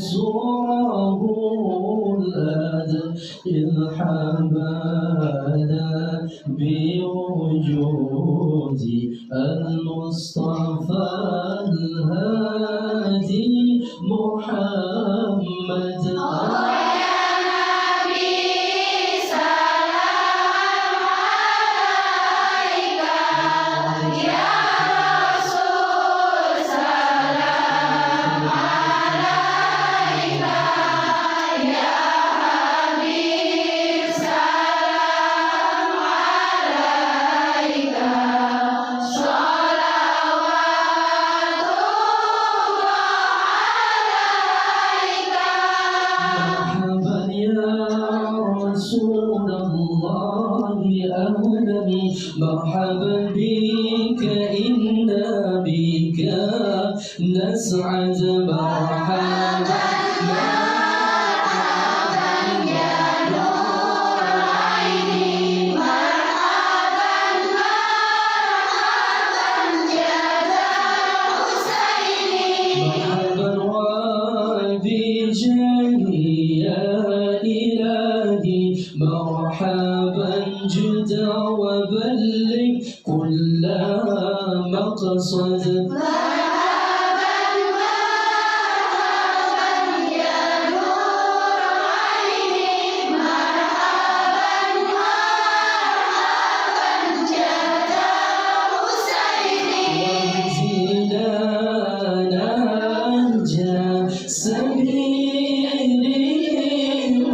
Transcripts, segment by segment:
سره الأدب حبانا بوجود المصطفى الهادي محمد. مرحبا بك إنا بك نسعد. مرحبا يا نور عيني، مرحبا جدا حسيني، مرحبا وبجاهي يا إلهي، مرحبا جدا وبلغ كل مقصد. مرحبا يا نور عيني، مرحبا جدا حسيني، وزيدنا نهجا سبيلي.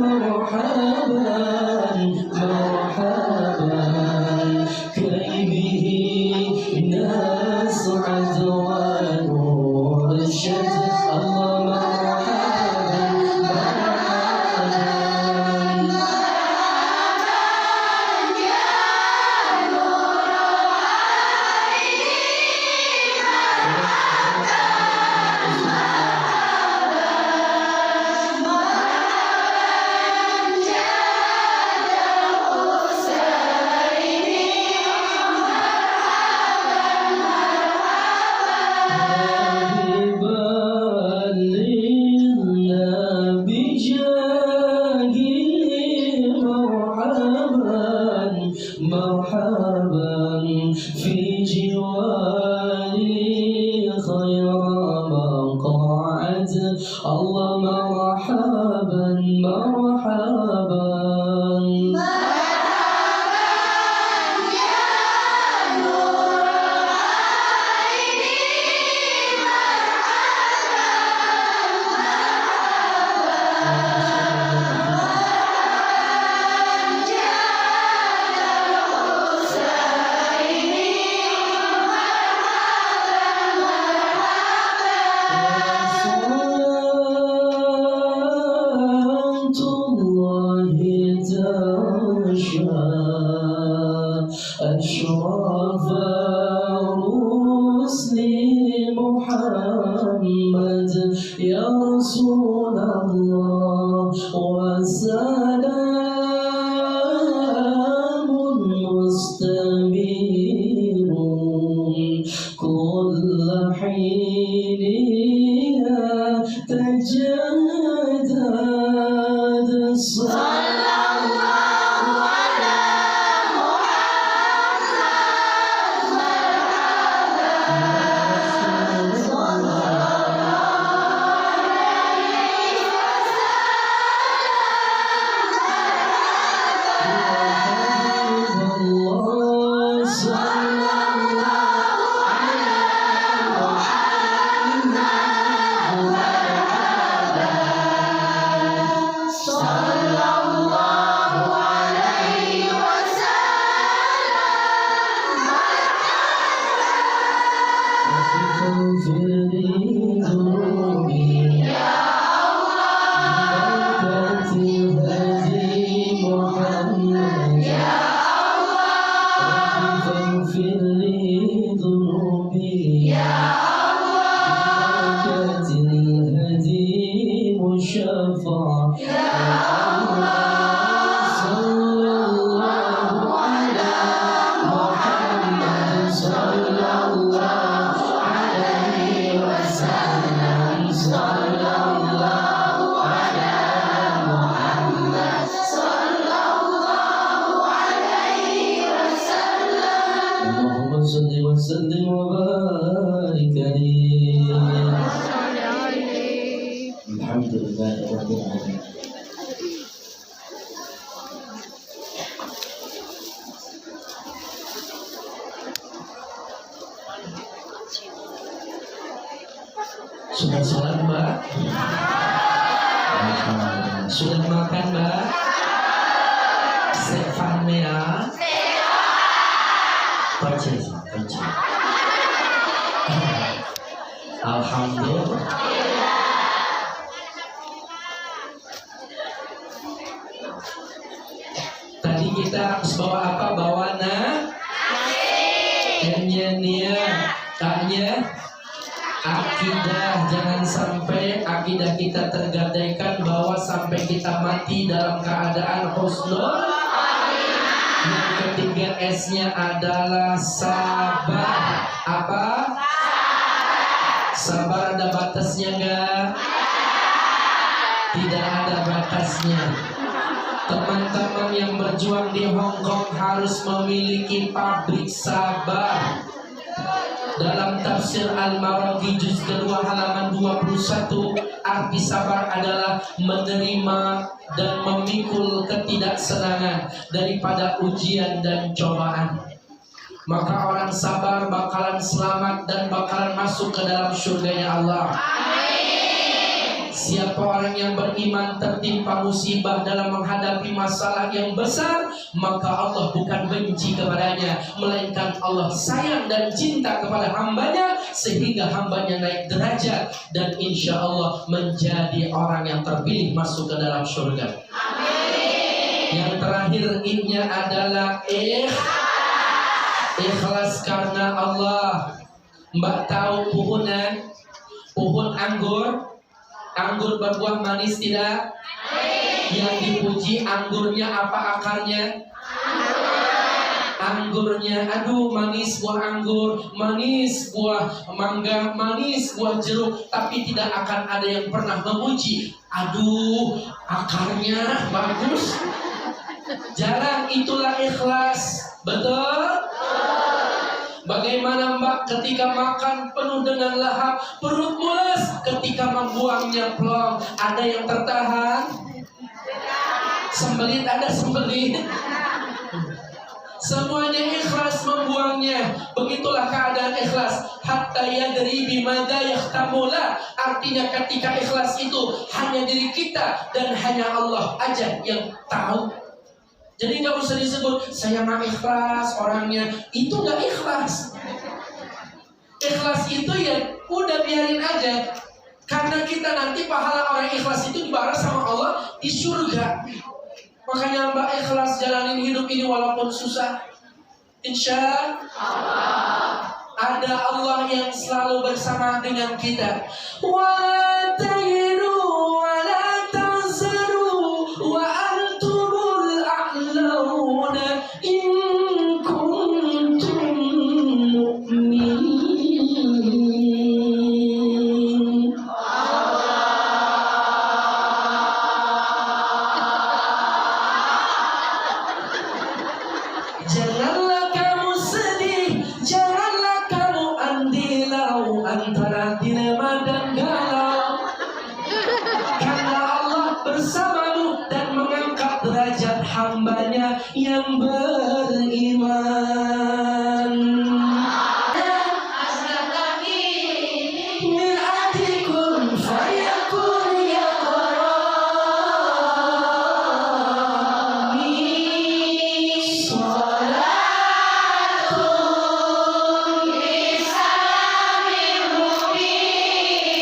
مرحبا مرحبا كي به نسعد ونرشد. مرحبا في جواري خير مقعد. الله مرحبا مرحبا أشرف رسل محمد يا رسول الله، وسلام مستمر كل حين تجدد. صلى الله Alhamdulillahirabbil alamin. Sudah sholat Mbak? Sudah makan Mbak? Sehat ya? Percis. Alhamdulillah. Tadi kita harus bawa apa? Bawa nia, tanya akidah. Jangan sampai akidah kita tergadaikan bahwa sampai kita mati dalam keadaan husnul. Yang ketiga S-nya adalah sabar. Apa? Sabar ada batasnya enggak? Tidak ada batasnya. Teman-teman yang berjuang di Hong Kong harus memiliki pabrik sabar. Dalam tafsir Al-Maraghi juz kedua halaman 21, arti sabar adalah menerima dan memikul ketidaksenangan daripada ujian dan cobaan. Maka orang sabar bakalan selamat dan bakalan masuk ke dalam surganya Allah. Siapa orang yang beriman tertimpa musibah dalam menghadapi masalah yang besar, maka Allah bukan benci kepadanya, melainkan Allah sayang dan cinta kepada hambanya, sehingga hambanya naik derajat dan insya Allah menjadi orang yang terpilih masuk ke dalam surga. Yang terakhir I-nya adalah ikhlas karena Allah. Mbak tahu pohon anggur berbuah manis tidak? Yang dipuji anggurnya apa akarnya? Anggurnya, aduh manis buah anggur, manis buah mangga, manis buah jeruk, tapi tidak akan ada yang pernah memuji, aduh akarnya bagus. Jarang. Itulah ikhlas. Betul? Bagaimana Mbak ketika makan penuh dengan lahap, perut mules, ketika membuangnya plong, ada yang tertahan? Sembelit, ada sembelit. Semuanya ikhlas membuangnya. Begitulah keadaan ikhlas. Hatta yadri bimada yahtamula. Artinya ketika ikhlas itu hanya diri kita dan hanya Allah aja yang tahu. Jadi nggak usah disebut saya mah ikhlas orangnya, itu nggak ikhlas. Ikhlas itu ya udah biarin aja, karena kita nanti pahala orang ikhlas itu dibalas sama Allah di surga. Makanya Mbak ikhlas jalanin hidup ini walaupun susah. Insya Allah ada Allah yang selalu bersama dengan kita. Wa ta'inu wa la tahzanu wa antumul a'launa in kuntum mu'minin. Janganlah kamu sedih, janganlah kamu andilau antara dilema dan galau, karena Allah bersamamu dan mengangkat derajat hambanya yang beriman. Min adikum fayakun yaqrani salatun bisalamin mubin.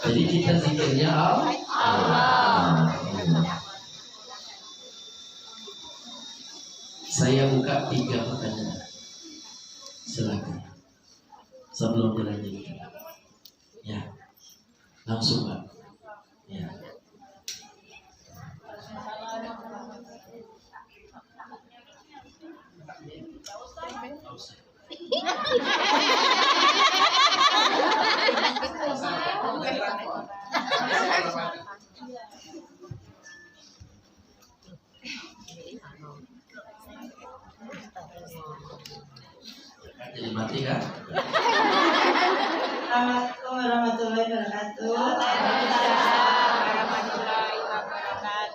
Jadi kita zikirnya Allah. Saya buka 3 pertanyaan. Silakan. Sebelum dilanjutkan. Ya. Langsung Pak. Ya. Jadi mati kan? Assalamualaikum warahmatullahi wabarakatuh.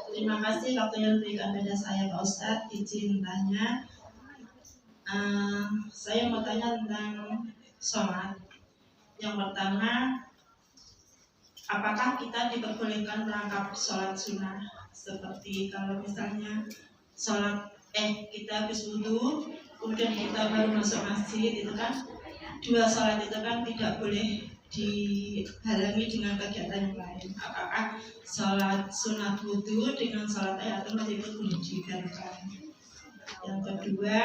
Terima kasih waktu yang diberikan pada saya Pak Ustadz. Izin tanya, saya mau tanya tentang sholat. Yang pertama, apakah kita diperbolehkan merangkap sholat sunnah? Seperti kalau misalnya sholat kita habis wudhu, kemudian kita baru masuk masjid, itu kan 2 sholat itu kan tidak boleh dihalangi dengan kegiatan yang lain. Apakah sholat sunat wudhu dengan sholat tahiyatul masjid itu boleh digantikan? Yang kedua,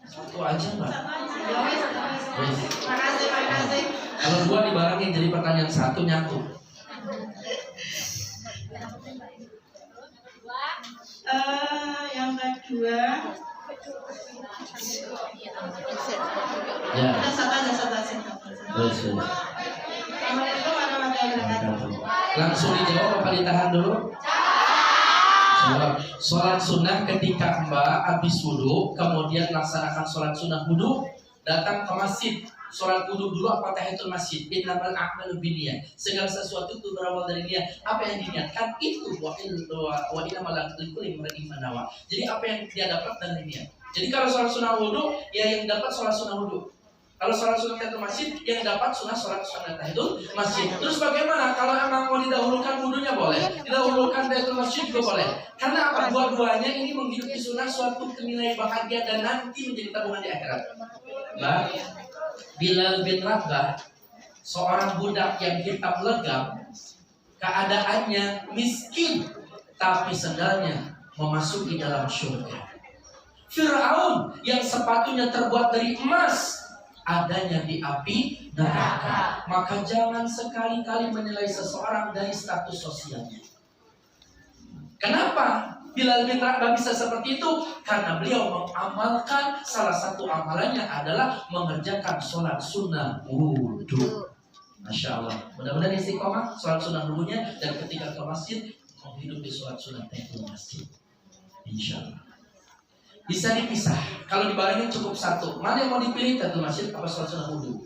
satu aja Mbak. Makasih. Kalau 2 dibarengin jadi pertanyaan 1 nyatu. Yang kedua, Ya. satu aja. Assalamualaikum warahmatullahi wabarakatuh. Langsung dijawab apa ditahan dulu? Jawab. Sholat sunnah ketika Mbak habis wudhu, kemudian laksanakan sholat sunnah wudhu, datang ke masjid, sholat wudhu dulu apa tahiyatul masjid? Innamal a'malu binniyat. Segala sesuatu itu berawal dari niat. Apa yang diniatkan itu wa innamal likulli imrin ma nawa. Jadi apa yang dia dapat dari niat. Jadi kalau sholat sunnah wudhu, ya yang dapat sholat sunnah wudhu. Kalau sholat sunnah tahiyatul masjid, yang dapat sholat sunnah tahiyatul masjid. Terus bagaimana? Kalau emang mau didahulukan wudhunya boleh, didahulukan tahiyatul masjid juga boleh. Karena apa? Dua-duanya ini menghidupi sunnah suatu nilai bahagia dan nanti menjadi tabungan di akhirat. Nah, Bilal bin Rabah, seorang budak yang hitam legam, keadaannya miskin, tapi sendalnya memasuki dalam surga. Fir'aun yang sepatunya terbuat dari emas, adanya di api neraka. Maka jangan sekali-kali menilai seseorang dari status sosialnya. Kenapa Bilal bin Rabah bisa seperti itu? Karena beliau mengamalkan salah satu amalannya adalah mengerjakan sholat sunnah wudhu. Masya Allah. Mudah-mudahan istiqomah sholat sunnah wudhunya, dan ketika ke masjid menghidupi sholat sunnah tahiyatul masjid. Insya Allah. Bisa dipisah. Kalau dibarengin cukup 1. Mana yang mau dipilih, tahiyatul masjid apa sholat sunnah wudhu?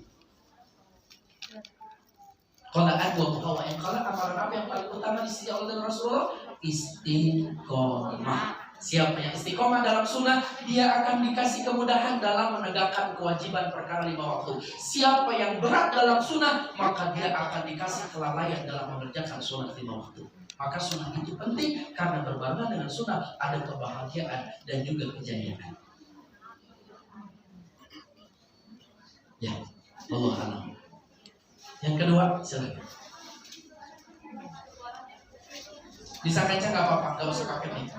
Qala adwa wa in qala amalan apa yang paling utama di sisi Allah dan Rasulullah? Istiqomah. Siapa yang istiqomah dalam sunnah, dia akan dikasih kemudahan dalam menegakkan kewajiban perkara 5 waktu. Siapa yang berat dalam sunnah, maka dia akan dikasih kelalaian dalam mengerjakan sunnah 5 waktu. Maka sunnah itu penting karena berbarengan dengan sunnah ada kebahagiaan dan juga kejayaan. Ya, Allah alam. Yang kedua, silakan. Bisa kaca nggak apa-apa, nggak usah pakai mic.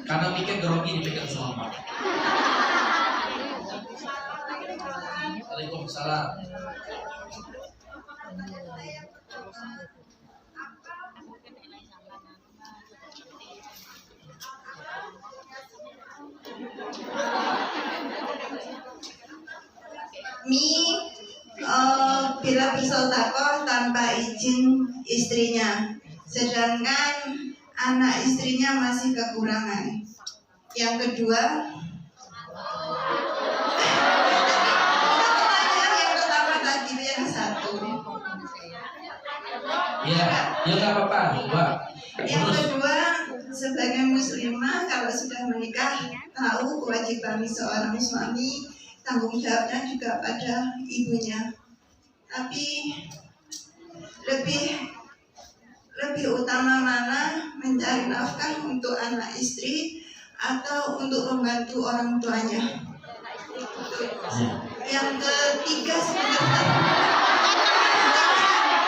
Karena mic-nya grogi dipegang sama Pak. Waalaikumsalam. Bila bersedekah tanpa izin istrinya, sedangkan anak istrinya masih kekurangan. Yang kedua, yang pertama tadi yang 1. Ya nggak apa-apa, Mbak. Yang kedua, sebagai muslimah kalau sudah menikah, tahu kewajiban seorang suami, tanggung jawabnya juga pada ibunya. Tapi lebih lebih utama mana, mencari nafkah untuk anak istri atau untuk membantu orang tuanya? Yang ketiga sebenarnya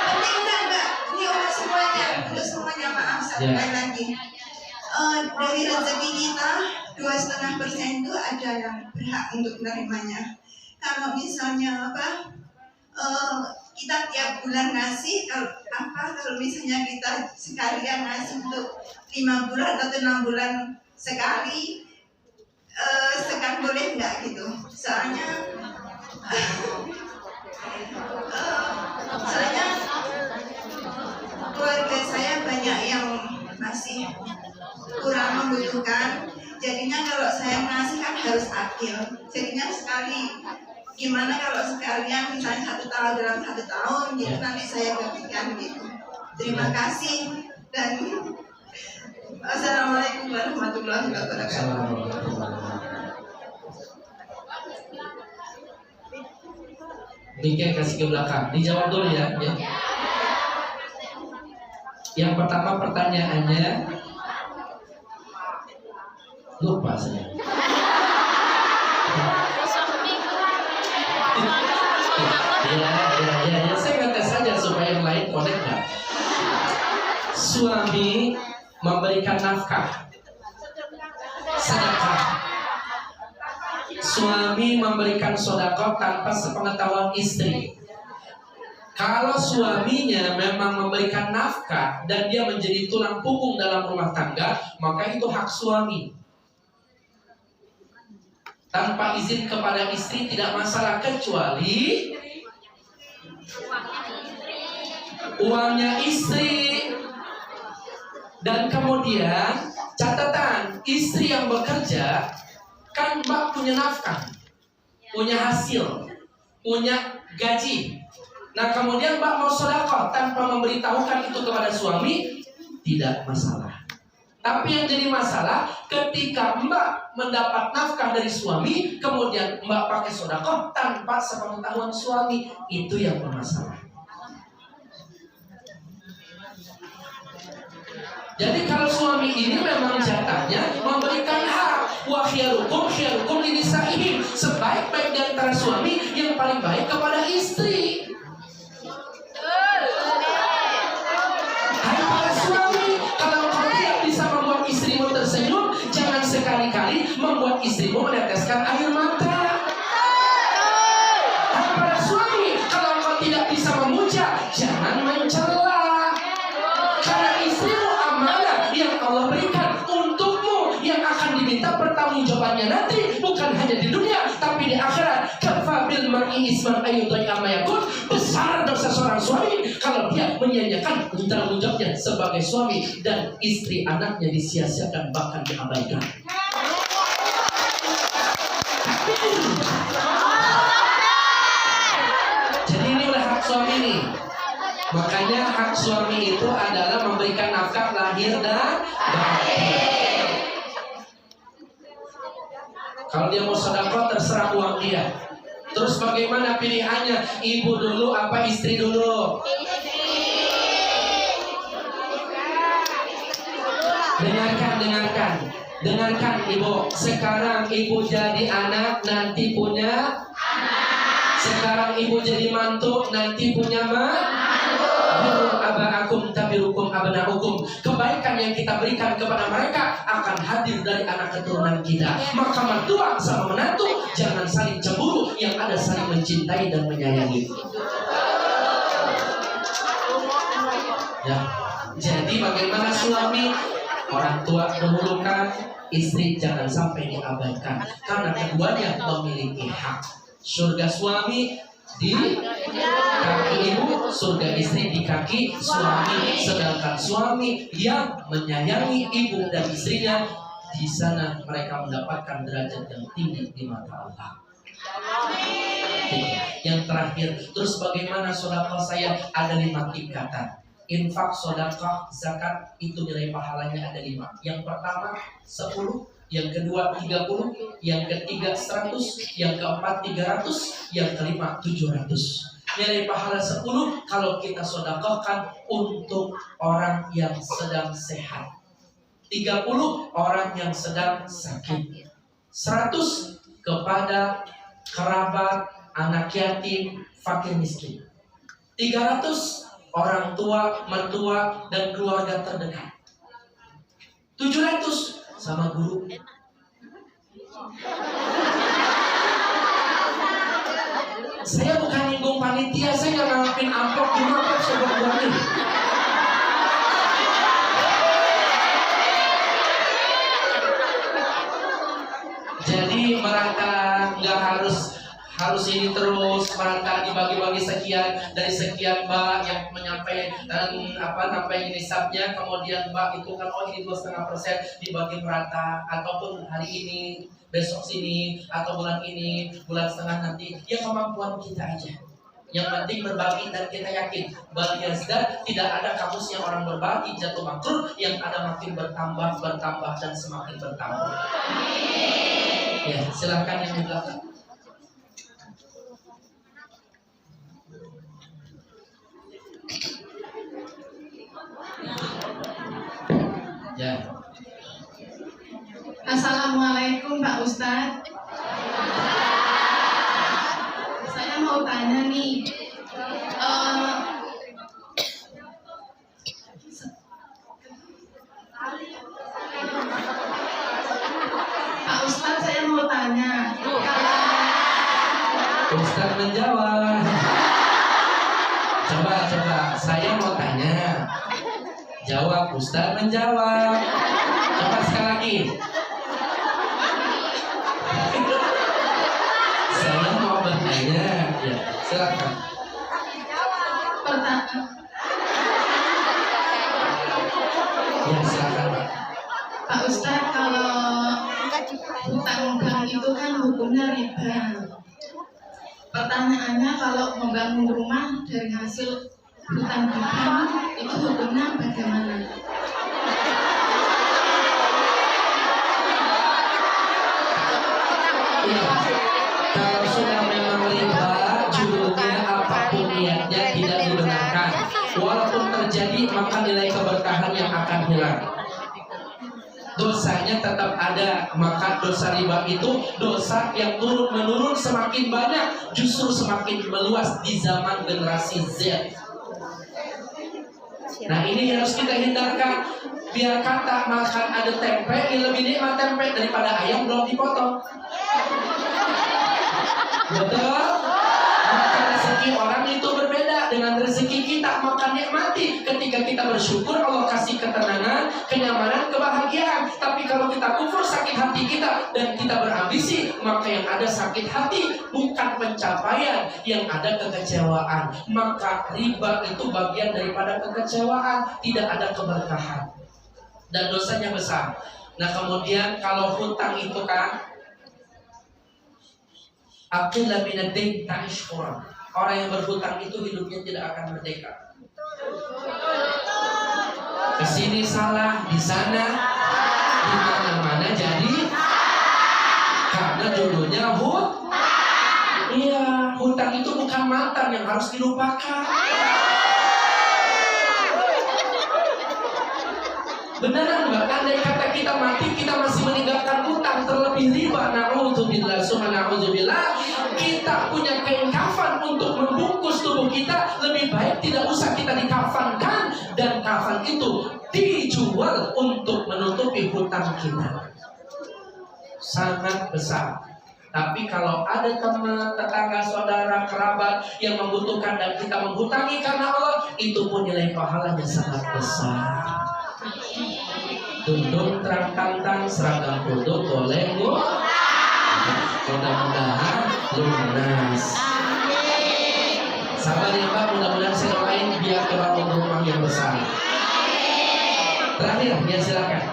penting enggak? Ini untuk semuanya maaf sekali lagi. Dari rezeki kita 2,5% itu ada yang berhak untuk menerimanya. Kalau misalnya kita tiap bulan ngasih, kalau misalnya kita sekalian ngasih untuk 5 bulan atau 6 bulan sekali, sekarang boleh nggak gitu? Soalnya keluarga saya banyak yang masih kurang membutuhkan. Jadinya kalau saya ngasih kan harus adil. Jadinya gimana kalau sekalian misalnya 1 tahun dalam 1 tahun, gitu nanti saya bagikan gitu. Terima kasih dan Assalamualaikum warahmatullahi wabarakatuh. Dikit kasih ke belakang, dijawab dulu ya. Yang pertama pertanyaannya lupa saya. Ya, saya ngetes saja supaya yang lain connect nggak. Suami memberikan nafkah, sedekah. Suami memberikan sedekah tanpa sepengetahuan istri. Kalau suaminya memang memberikan nafkah dan dia menjadi tulang punggung dalam rumah tangga, maka itu hak suami. Tanpa izin kepada istri tidak masalah, kecuali uangnya istri. Dan kemudian catatan, istri yang bekerja kan mbak punya nafkah, punya hasil, punya gaji. Nah kemudian mbak mau sedekah tanpa memberitahukan itu kepada suami, tidak masalah. Tapi yang jadi masalah ketika mbak mendapat nafkah dari suami, kemudian mbak pakai sedekah tanpa sepengetahuan suami, itu yang bermasalah. Jadi kalau suami ini memang jatahnya memberikan hak, wa khairukum linisa'ihim, sebaik-baik di antara suami yang paling baik kepada istri. Hai para suami, kalau kau tidak bisa membuat istrimu tersenyum, jangan sekali-kali membuat istrimu meneteskan air mata. Hai para suami, kalau kau tidak bisa memuja, jangan mencela. Karena istrimu amanah yang Allah berikan untukmu, yang akan diminta pertanggungjawabannya nanti, bukan hanya di dunia tapi di akhirat. Kafa bil mar'i isman ayyudai amayakun, besar dosa seorang suami kalau dia menyia-nyiakan tanggung jawabnya sebagai suami, dan istri anaknya disia-siakan bahkan diabaikan. Jadi ini udah hak suami nih. Makanya hak suami itu adalah memberikan nafkah lahir dan batin. Kalau dia mau sedekah terserah uang dia. Terus bagaimana pilihannya? Ibu dulu apa istri dulu? Dengarkan ibu. Sekarang ibu jadi anak, nanti punya anak. Sekarang ibu jadi mantu, nanti punya mantu. Aba'akum tabirukum abna'ukum. Kebaikan yang kita berikan kepada mereka akan hadir dari anak keturunan kita. Maka mertua sama menantu jangan saling cemburu, yang ada saling mencintai dan menyayangi. Ya. Jadi bagaimana suami? Orang tua dahulukan, istri jangan sampai diabaikan, karena keduanya memiliki hak. Surga suami di kaki ibu, surga istri di kaki suami. Sedangkan suami yang menyayangi ibu dan istrinya, di sana mereka mendapatkan derajat yang tinggi di mata Allah. Yang terakhir, terus bagaimana sedekah saya? Ada 5 tingkatan. Infak, sedekah, zakat, itu nilai pahalanya ada 5. Yang pertama 10, yang kedua 30, yang ketiga 100, yang keempat 300, yang kelima 700. nilai pahala 10 kalau kita sedekahkan untuk orang yang sedang sehat. 30 orang yang sedang sakit. 100 kepada kerabat, anak yatim, fakir miskin. 300 orang tua, mertua, dan keluarga terdekat. 700 sama guru. Saya bukan nyinggung panitia, saya nggak ngarepin amplop di amplop sebuah-buahnya. Jadi merata nggak harus ini terus, merata dibagi-bagi sekian dari sekian Mbak yang menyampaikan sampai nisabnya, kemudian Mbak itu kan ini 2,5% dibagi merata, ataupun hari ini besok sini atau bulan ini bulan setengah nanti, ya kemampuan kita aja. Yang penting berbagi dan kita yakin bal yazdad, tidak ada kamus yang orang berbagi jatuh makruh, yang ada makin bertambah dan semakin bertambah. Ya, silahkan yang di belakang. Ya. Assalamualaikum Pak Ustadz. Saya mau tanya nih, Pak Ustadz, saya mau tanya. Ustadz menjawab. Coba, saya mau tanya. Jawab, Ustadz menjawab. Coba sekali lagi. Saya mau bertanya. Ya, silakan. Ya, silakan Pak. Pak Ustadz, kalau hutang bank itu kan hukumnya riba. Pertanyaannya, kalau membangun rumah dari hasil hutang di bank itu hukumnya bagaimana? Ya, kalau sudah memang riba, judulnya apapun niatnya tidak dibenarkan. Walaupun terjadi, maka nilai keberkahan yang akan hilang. Dosanya tetap ada, maka dosa riba itu dosa yang turun-menurun semakin banyak, justru semakin meluas di zaman generasi Z. Nah, ini harus kita hindarkan. Biar kata makan ada tempe, lebih nikmat tempe daripada ayam belum dipotong. Betul? Maka rezeki orang itu berbeda dengan rezeki kita. Maka nikmati ketika kita bersyukur, Allah kasih ketenangan, kenyamanan, kebahagiaan. Tapi kalau kita kufur, sakit hati kita dan kita berambisi, maka yang ada sakit hati, bukan pencapaian, yang ada kekecewaan. Maka riba itu bagian daripada kekecewaan, tidak ada keberkahan dan dosanya besar. Nah, kemudian kalau hutang itu kan aqilla minad-dain ta'ish khura. Orang yang berhutang itu hidupnya tidak akan merdeka. Kesini salah, di sana, di mana-mana jadi, karena judulnya iya, hutang itu bukan mantan yang harus dilupakan. Beneran Mbak, andai kata kita mati, kita masih meninggalkan hutang, terlebih riba, na'udzubillah, summa na'udzubillah, kita punya kain kafan untuk membungkus tubuh kita, lebih baik tidak usah kita dikafankan, dan kafan itu dijual untuk menutupi hutang kita. Sangat besar. Tapi kalau ada teman, tetangga, saudara, kerabat yang membutuhkan dan kita menghutangi karena Allah, itu pun nilai pahalanya sangat besar. Tunduk terang tantang seragam punduk boleh bu. Mudah-mudahan lunas. Sabar ya Pak, mudah-mudahan saya doain biar kebangun rumah yang besar. Terakhir, ya silakan.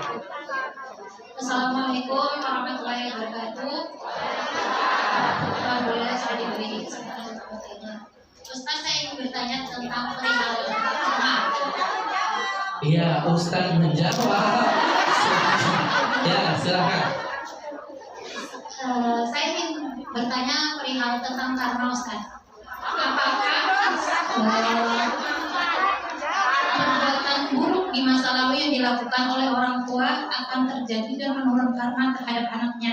Assalamualaikum warahmatullahi wabarakatuh. Alhamdulillah saya diberi kesempatan untuk bertanya. Ustaz, saya ingin bertanya tentang perihal rumah. Iya, Ustaz menjawab. Ya, silakan. Saya ingin bertanya perihal tentang karma, Ustaz. Apakah perbuatan buruk di masa lalu yang dilakukan oleh orang tua akan terjadi dan menurun karma terhadap anaknya.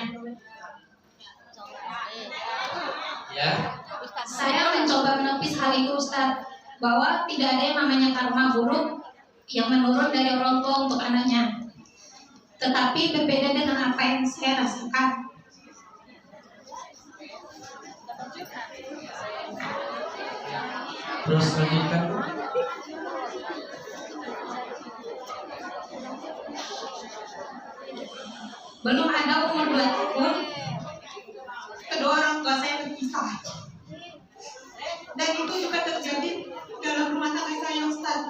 Ya. Saya mencoba menepis hal itu, Ustaz, bahwa tidak ada yang namanya karma buruk yang menurun dari orang tua untuk anaknya. Tetapi berbeda dengan apa yang saya rasakan. Terus lanjutkan. Belum ada umur 2 tahun, kedua orang tua saya berpisah. Dan itu juga terjadi dalam rumah tangga saya, Ustaz.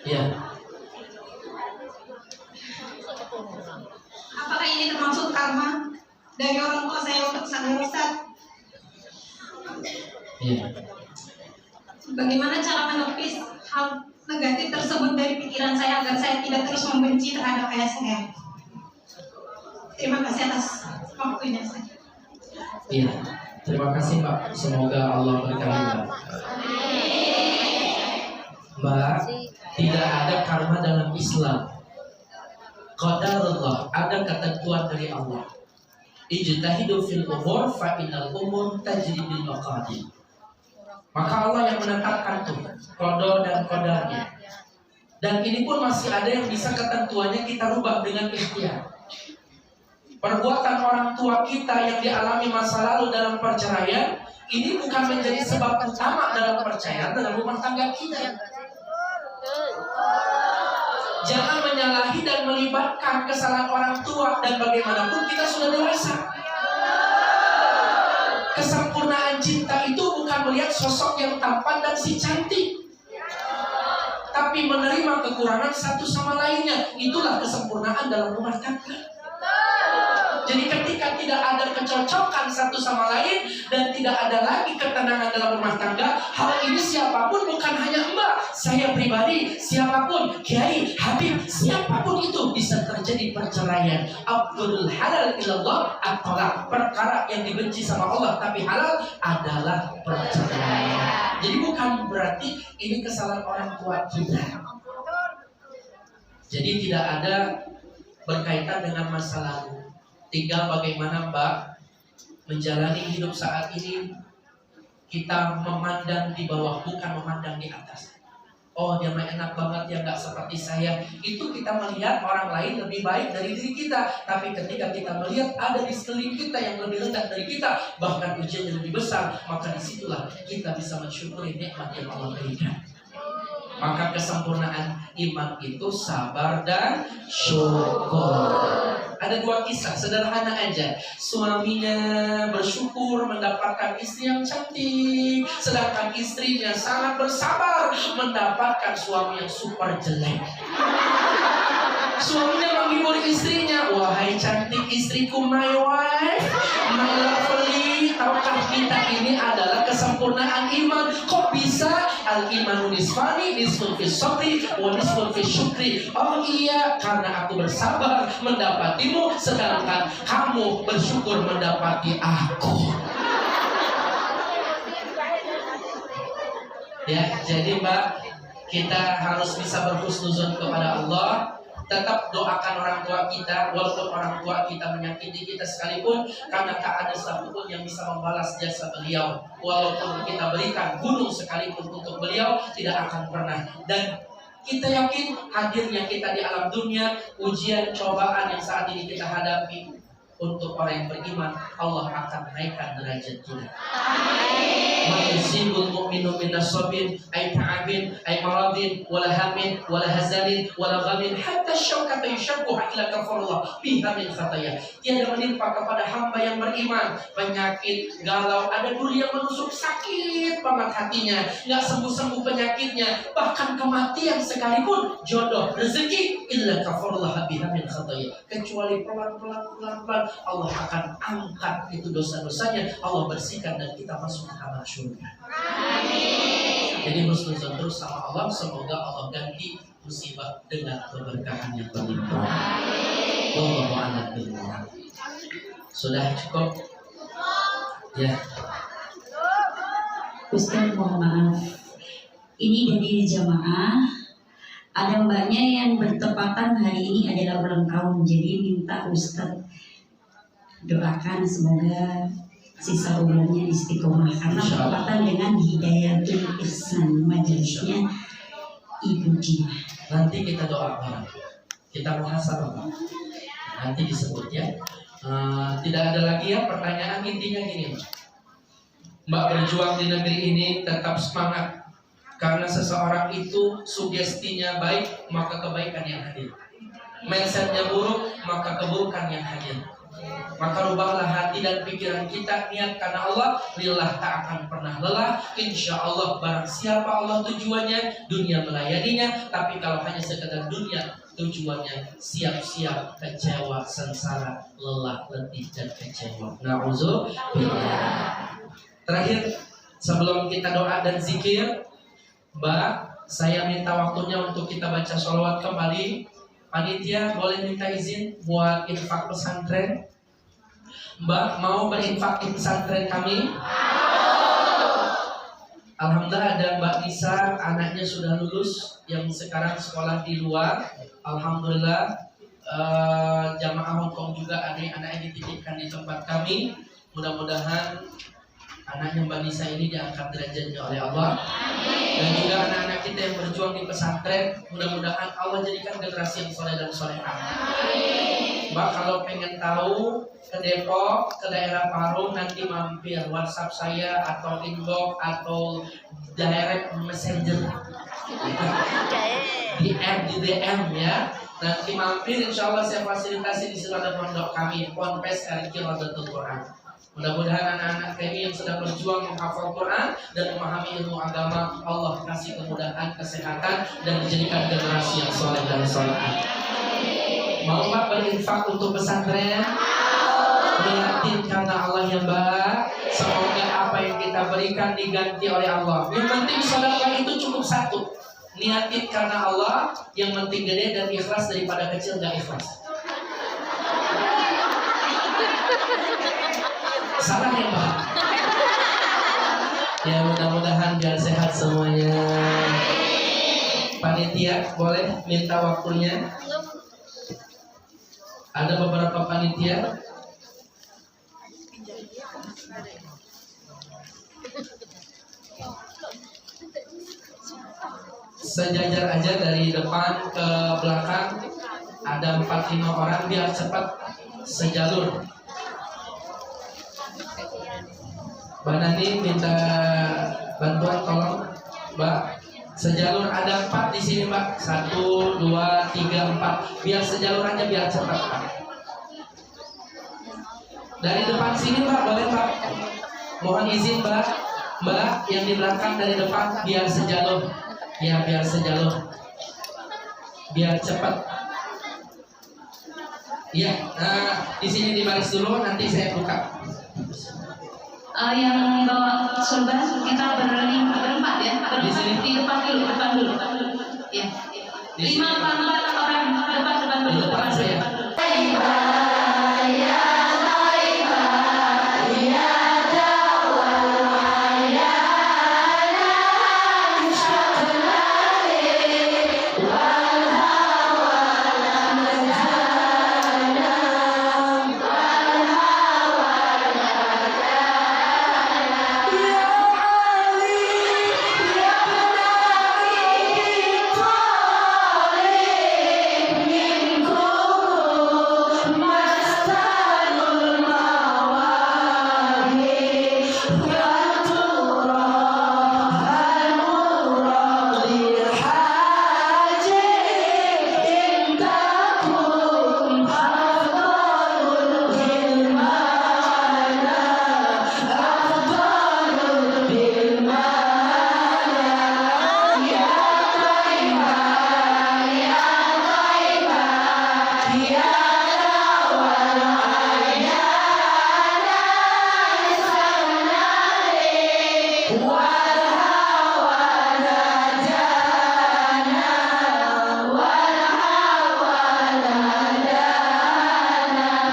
Ya. Apakah ini termasuk karma dari orang tua saya untuk saya, Ustaz? Ya. Bagaimana cara menepis hal negatif tersebut dari pikiran saya agar saya tidak terus membenci terhadap ayah saya? Terima kasih atas waktunya, Ustaz. Iya. Terima kasih, Mbak. Semoga Allah berkahi, Mbak. Mbak, tidak ada karma dalam Islam. Qadarullah, ada ketentuan dari Allah. Ijtahidu fil umur fa innal umur tajri bil maqadir. Maka Allah yang menetapkan tuh qada dan qadarnya. Dan ini pun masih ada yang bisa ketentuannya kita rubah dengan ikhtiar. Perbuatan orang tua kita yang dialami masa lalu dalam perceraian ini bukan menjadi sebab utama dalam perceraian dalam rumah tangga kita. Jangan menyalahi dan melibatkan kesalahan orang tua, dan bagaimanapun kita sudah dewasa. Kesempurnaan cinta itu bukan melihat sosok yang tampan dan si cantik, tapi menerima kekurangan satu sama lainnya. Itulah kesempurnaan dalam rumah tangga. Jadi ketika tidak ada kecocokan satu sama lain dan tidak ada lagi ketenangan dalam rumah tangga, hal ini siapapun, bukan hanya Mbak, saya pribadi, siapapun, Kiai, Habib, siapapun itu bisa terjadi perceraian. Abdul halal ilallah at-talaq. Perkara yang dibenci sama Allah tapi halal adalah perceraian. Jadi bukan berarti ini kesalahan orang tua kita. Jadi tidak ada berkaitan dengan masa lalu. Tinggal bagaimana Mbak menjalani hidup saat ini. Kita memandang di bawah, bukan memandang di atas. Oh, dia mah enak banget ya, nggak seperti saya. Itu kita melihat orang lain lebih baik dari diri kita. Tapi ketika kita melihat ada di sekeliling kita yang lebih rendah dari kita, bahkan ujiannya lebih besar, maka disitulah kita bisa mensyukuri nikmat yang Allah berikan. Maka kesempurnaan iman itu sabar dan syukur. Ada dua kisah sederhana aja. Suaminya bersyukur mendapatkan istri yang cantik, sedangkan istrinya sangat bersabar mendapatkan suami yang super jelek. Suaminya menghibur istrinya, wahai cantik istriku, my wife, my lovely, tahukah kita ini adalah kesempurnaan iman? Kok bisa? Al-imanu nisfani, nisfun fi sabri, wa nisfun fi syukri. Oh iya, karena aku bersabar mendapatimu, sedangkan kamu bersyukur mendapati aku. Ya, jadi Mbak, kita harus bisa berhusnuzon kepada Allah. Tetap doakan orang tua kita, walaupun orang tua kita menyakiti kita sekalipun, karena tak ada satupun yang bisa membalas jasa beliau. Walaupun kita berikan gunung sekalipun untuk beliau, tidak akan pernah. Dan kita yakin hadirnya kita di alam dunia, ujian, cobaan yang saat ini kita hadapi, untuk orang yang beriman, Allah akan naikkan derajat kita. Mayusibul mu'minu minas sabin ay ta'abin ay maradin wala hamin wala hazanin wala ghamin hatta syauqata yusyabbuha ila kafarullah biha min khataya. Tiada menimpa kepada hamba yang beriman penyakit, galau, ada duri yang menusuk, sakit banget hatinya, nggak sembuh-sembuh penyakitnya, bahkan kematian sekalipun, jodoh, rezeki, illa kafarullah biha min khataya. Kecuali pelan-pelan Allah akan angkat itu dosa-dosanya, Allah bersihkan dan kita masuk ke kamar surga. Amin. Jadi husnuzon terus sama Allah, semoga Allah ganti musibah dengan keberkahan yang berlimpah. Amin. Sudah cukup? Ya. Ustaz, mohon maaf. Ini dari jamaah. Ada mbaknya yang bertepatan hari ini adalah ulang tahun. Jadi minta Ustaz doakan semoga sisa umurnya istiqomah karena bertepatan dengan Hidayatul Ihsan majelisnya Ibu Dina. Nanti kita doa bareng. Kita muhasabah. Nanti disebut ya. Tidak ada lagi ya pertanyaan, intinya gini Mbak, berjuang di negeri ini tetap semangat. Karena seseorang itu sugestinya baik, maka kebaikan yang hadir. Mindsetnya buruk, maka keburukan yang hadir. Maka rubahlah hati dan pikiran kita, niat karena Allah, lillah tak akan pernah lelah. Insya Allah barang siapa Allah tujuannya, dunia melayaninya. Tapi kalau hanya sekedar dunia tujuannya, siap-siap kecewa, sengsara, lelah, letih, dan kecewa. Na'udzubillah. Terakhir, sebelum kita doa dan zikir, Mbak, saya minta waktunya untuk kita baca sholawat kembali. Panitia boleh minta izin buat infak pesantren. Mbak, mau berinfak di pesantren kami? Alhamdulillah ada Mbak Nisa, anaknya sudah lulus, yang sekarang sekolah di luar. Alhamdulillah, jamaah Hongkong juga ada anaknya dititipkan di tempat kami. Mudah-mudahan anaknya Mbak Nisa ini diangkat derajatnya oleh Allah. Dan juga anak-anak kita yang berjuang di pesantren, mudah-mudahan Allah jadikan generasi yang soleh dan solehah. Mbak, kalau pengen tahu ke Depok, ke daerah Parung, nanti mampir WhatsApp saya atau inbox atau direct messenger di DM ya. Nanti mampir, insya Allah saya fasilitasi di seluruh pondok kami, Ponpes RQ Rodatul Quran. Mudah-mudahan anak-anak kami yang sedang berjuang menghafal Quran dan memahami ilmu agama, Allah kasih kemudahan, kesehatan, dan dijadikan generasi yang soleh dan solehah. Mau Mbak berinfak untuk pesantren? Niatin karena Allah ya Mbak. Semoga apa yang kita berikan diganti oleh Allah. Yang penting sedekah itu cukup satu. Niatin karena Allah, yang penting gede dan ikhlas daripada kecil gak ikhlas. Salah ya Mbak? Ya mudah-mudahan biar sehat semuanya. Panitia boleh minta waktunya. Ada beberapa panitia. Sejajar aja dari depan ke belakang. Ada 4-5 orang biar cepat sejalur. Mbak Nani minta bantuan tolong Mbak. Sejalur ada 4 di sini Mbak. 1, 2, 3, 4. Biar sejalur aja biar cepat Mbak. Dari depan sini Mbak, boleh Mbak. Mohon izin Mbak. Mbak yang di belakang dari depan biar sejalur. Ya biar sejalur. Biar cepat. Ya, di sini di baris dulu, nanti saya buka. Yang bawa sorban kita berempat ya, berempat di depan dulu. Ya. 5 orang depan dulu. Depan saya.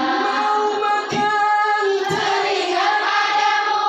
Mau makan teringat padamu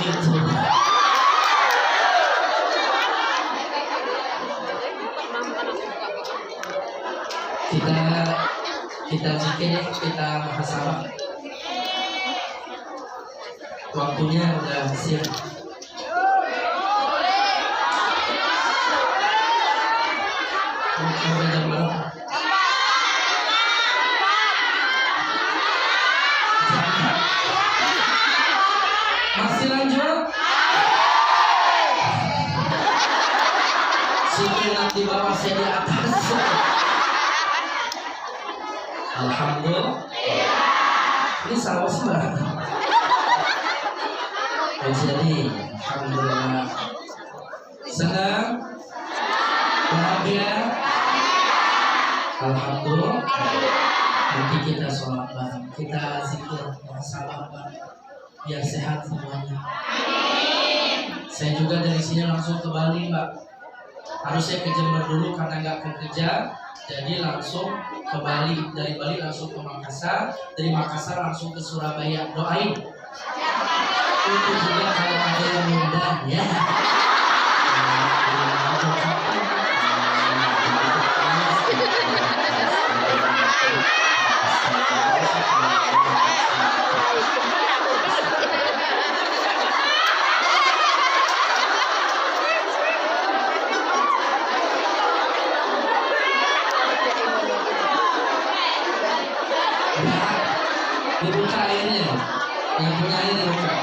itu. Kita zikir, kita muhasabah. Waktunya udah siap. Sampai jam berapa? Masih lanjut? Sikit nanti bawah, saya di atas. Alhamdulillah. Ini salah sembarang. Jadi, alhamdulillah. Senang, bahagia. Alhamdulillah. Nanti kita sholat bareng, kita zikir, muhasabah bareng, biar sehat semuanya. Saya juga dari sini langsung ke Bali, Mbak. Harusnya ke Jember dulu karena nggak kerja, jadi langsung ke Bali. Dari Bali langsung ke Makassar, dari Makassar langsung ke Surabaya. Doain. Itu juga kalau ada yang ngundang ya. Dibuka airnya, yang punya air dibuka.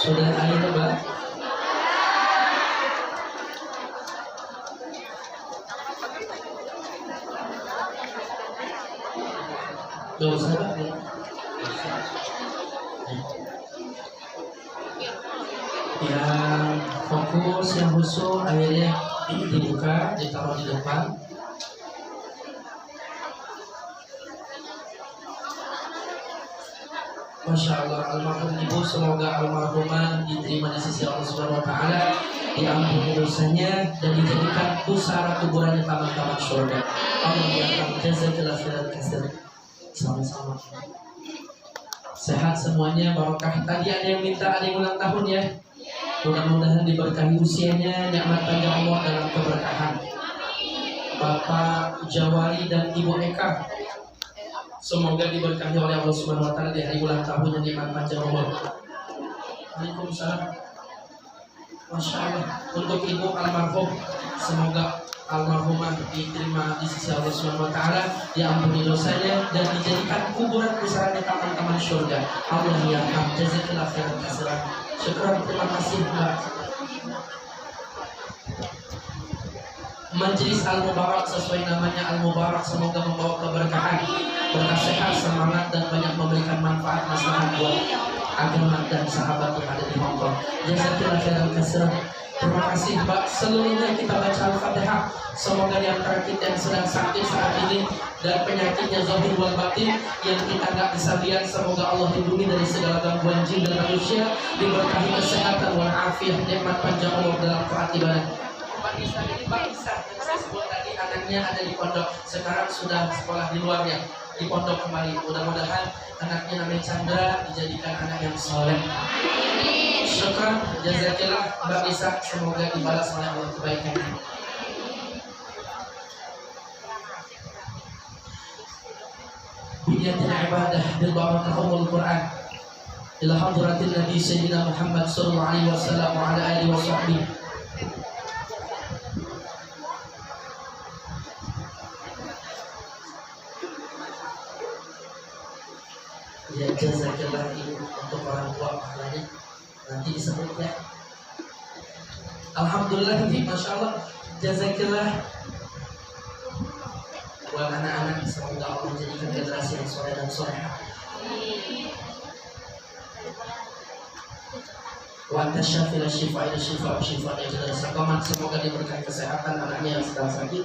Sudah air Mbak? Gak usah Mbak ya. Yang fokus, yang khusyuk, akhirnya dibuka, ditaruh di depan. Masya Allah, almarhum ibu, semoga almarhumah diterima di sisi Allah Subhanahu Wa Taala, diampuni dosanya dan dijadikan pusara kuburannya taman-taman surga. Allah yang jazakallahu khairan katsir. Sama-sama. Sehat semuanya, barokah. Tadi ada yang minta, ada yang ulang tahun ya. Mudah-mudahan diberkahi usianya, nikmat panjang umur dalam keberkahan. Bapak Jawari dan Ibu Eka, semoga diberkahi oleh Allah Subhanahu Wa Taala di hari ulang tahunnya, nikmat panjang umur. Waalaikumsalam. Masya Allah. Untuk ibu almarhum, semoga almarhumah diterima di sisi Allah Subhanahu Wa Taala, diampuni dosanya dan dijadikan kuburan pusaranya taman-taman surga. Allah ya ham, jazakallahu khairan katsiran. Syukran, terima kasih Mbak. Majelis Al-Mubarak sesuai namanya Al-Mubarak, semoga membawa keberkahan, berkah sehat, semangat dan banyak memberikan manfaat maslahat buat agama dan sahabat yang ada di Hongkong. Jazakallahu khairan katsiran. Terima kasih Mbak. Seluruhnya kita baca Al-Fatihah. Semoga di antara kita yang sedang sakit saat ini dan penyakitnya zahir wal batin yang kita nggak bisa lihat, semoga Allah lindungi dari segala gangguan jin dan manusia, diberkahi kesehatan wal afiat, nikmat panjang umur dalam taat ibadah. Mbak Isa ini, Mbak Isa yang saya sebut tadi, anaknya ada di pondok, sekarang sudah sekolah di luarnya, di pondok kembali. Mudah-mudahan anaknya namanya Chandra dijadikan anak yang soleh. Syukran, jazakillah Mbak Isa, semoga dibalas oleh Allah kebaikannya. Biniyatil ibadah bil barakahul Quran ila hadratin Nabi Sayyidina Muhammad sallallahu alaihi wasallam wa ala alihi washabbihi. Ya jazakillah ibu, untuk orang tua pahalanya nanti disebut ya. Alhamdulillah ini Masya Allah. Jazakillah. Buat anak-anak semoga Allah menjadikan generasi yang soleh dan solehah. Wa anta syafil syifa ila syifa ya jalla. Semoga diberikan kesehatan anaknya yang sedang sakit.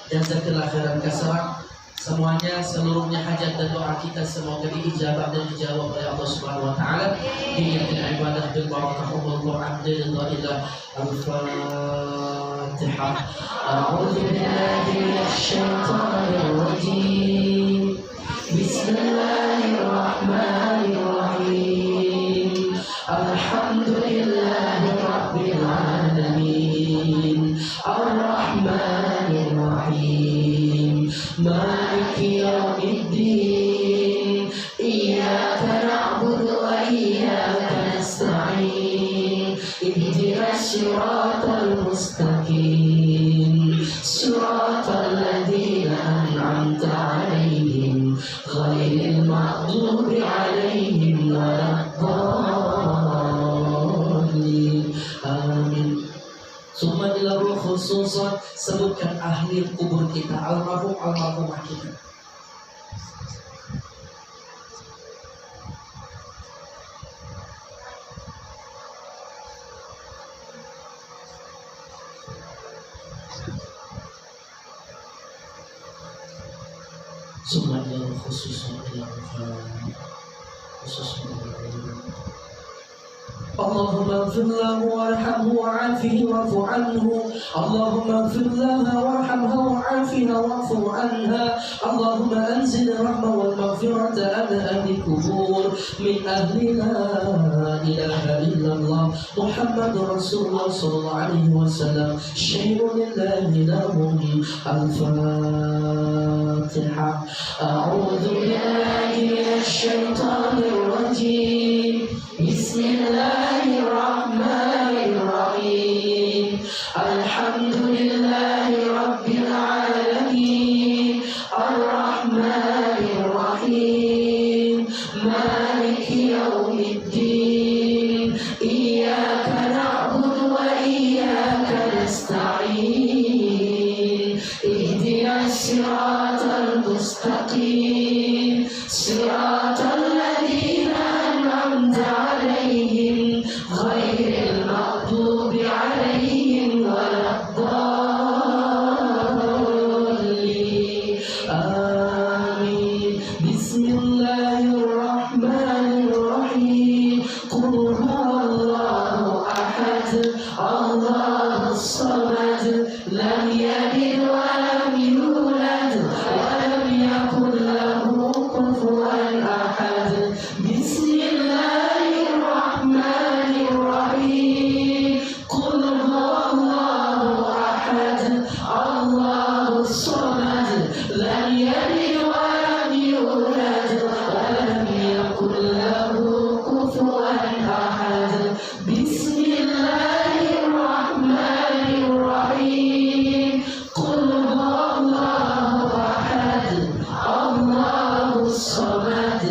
Jazakillah khairan katsira. Semuanya seluruhnya hajat dan doa kita semoga diijabah dan dijawab oleh Allah Subhanahu wa taala. Niyatul ibadah bil barakahul Quran dan ila al-Fatihah. A'udzu billahi minasy syaithanir rajim. Bismillahirrahmanirrahim. Alhamdulillahi rabbil alamin. Ar-Rahmanir Rahim. Maliki yaumiddin. Iyyaka na'budu wa iyyaka nasta'in. Ihdinas siratal mustaqim. Siratal ladzina an'amta 'alaihim ghairil maghdubi 'alaihim waladdallin. Amin. Summa ila ruh khususan sebutkan ahli kubur kita, almarhumah kita. Summa ila ruh khususan ila khususan اللهم اغفر له وارحمه وعافه واعف عنه. اللهم اغفر لها وارحمها وعافها واعف عنها. اللهم انزل الرحمة والمغفرة على اهل القبور من اهل لا اله الا الله محمد رسول الله صلى الله عليه وسلم. شيء لله لهم. الفاتحة. أعوذ بالله من الشيطان الرجيم. بسم الله الرحمن الرحيم. الحمد لله رب العالمين. الرحمن الرحيم. مالك يوم الدين. إياك نعبد وإياك نستعين. اهدنا الصراط المستقيم. صراط الذين أنعمت عليهم غير المغضوب عليهم ولا الضالين. آمين. بسم الله الرحمن الرحيم. قل هو الله أحد الله الصمد لم يلد ولم يولد ولم يكن له كفوا أحد. بسم الله الرحمن الرحيم. قل هو الله أحد الله الصمد لم يلد ولم يولد ولم يكن له كفوا أحد. بسم الله الرحمن الرحيم. قل هو الله أحد الله الصمد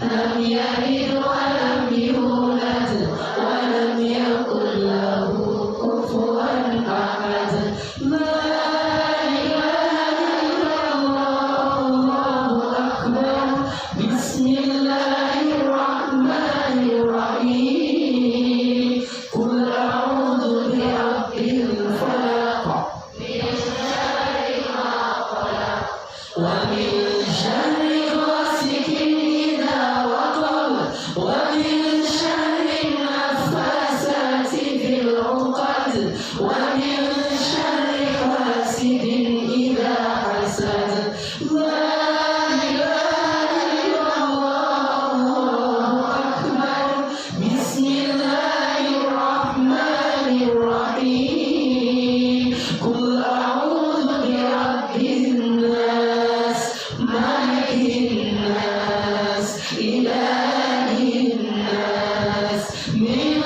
لم يلد ولم يولد ولم يكن له كفوا أحد. لا إله إلا الله. الله أكبر. بسم الله الرحمن الرحيم. قل أعوذ برب الفلق ومن شر غاسق إذا وقب ومن شر النفاثات في العقد ومن شر حاسد إذا حسد. لا إله إلا الله. الله أكبر. بسم الله الرحمن الرحيم. قل أعوذ برب الناس ملك الناس إله الناس من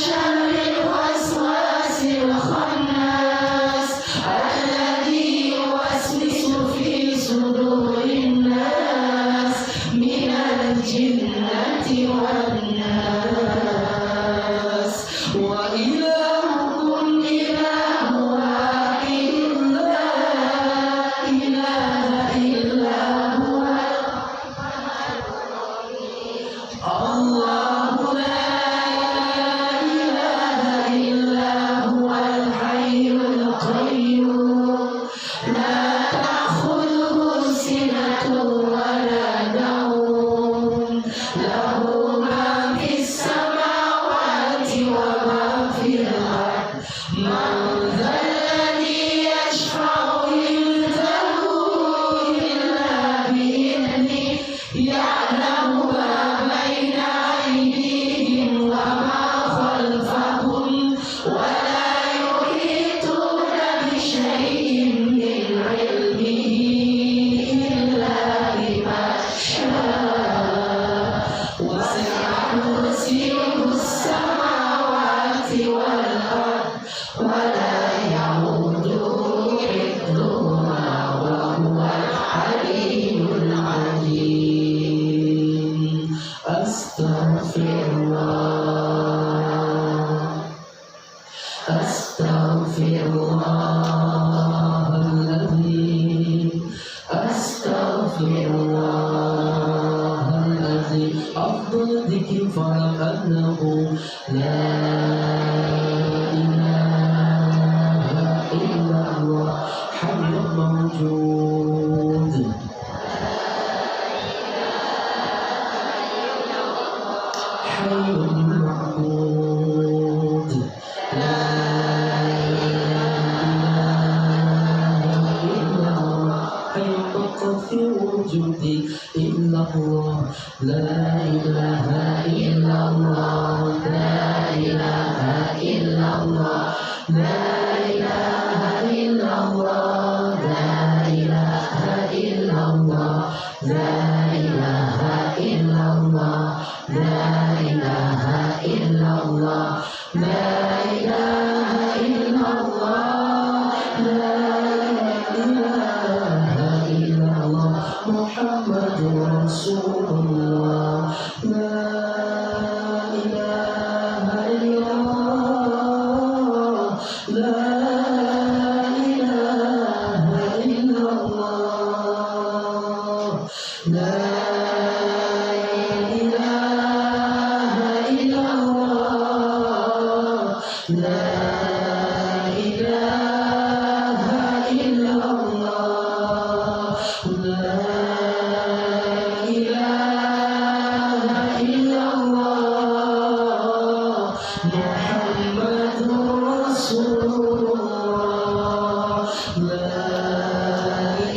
شر الوسواس الخناس الذي يوسوس في صدور الناس من الجنة والناس. وإلهكم الله لا إله إلا هو الحي القيوم لا تأخذه سنة ولا نوم له ما في السماوات وما في الأرض من ذا الذي يشفع عنده إلا بإذنه يعلم ما بين أيديهم وما خلفهم ولا يحيطون بشيء من علمه إلا بما شاء وسع كرسيه السماوات والأرض ولا يعوده حفظهما وهو العلي العظيم أستغفر الله أستغفر الله العظيم أستغفر الله العظيم أفضل ذكر فاعلم أنه لا إله إلا الله حي موجود حي معبود لا إله إلا الله حي بقى في وجودي إلا الله لا إله إلا الله لا إله إلا الله لا إله إلا الله لا إله إلا الله لا إله إلا الله لا إله إلا الله لا إله إلا الله لا إله إلا الله محمد رسول الله لا إله إلا الله لا إله إلا الله لا إله إلا الله لا إله إلا الله لا إله إلا الله محمد رسول الله لا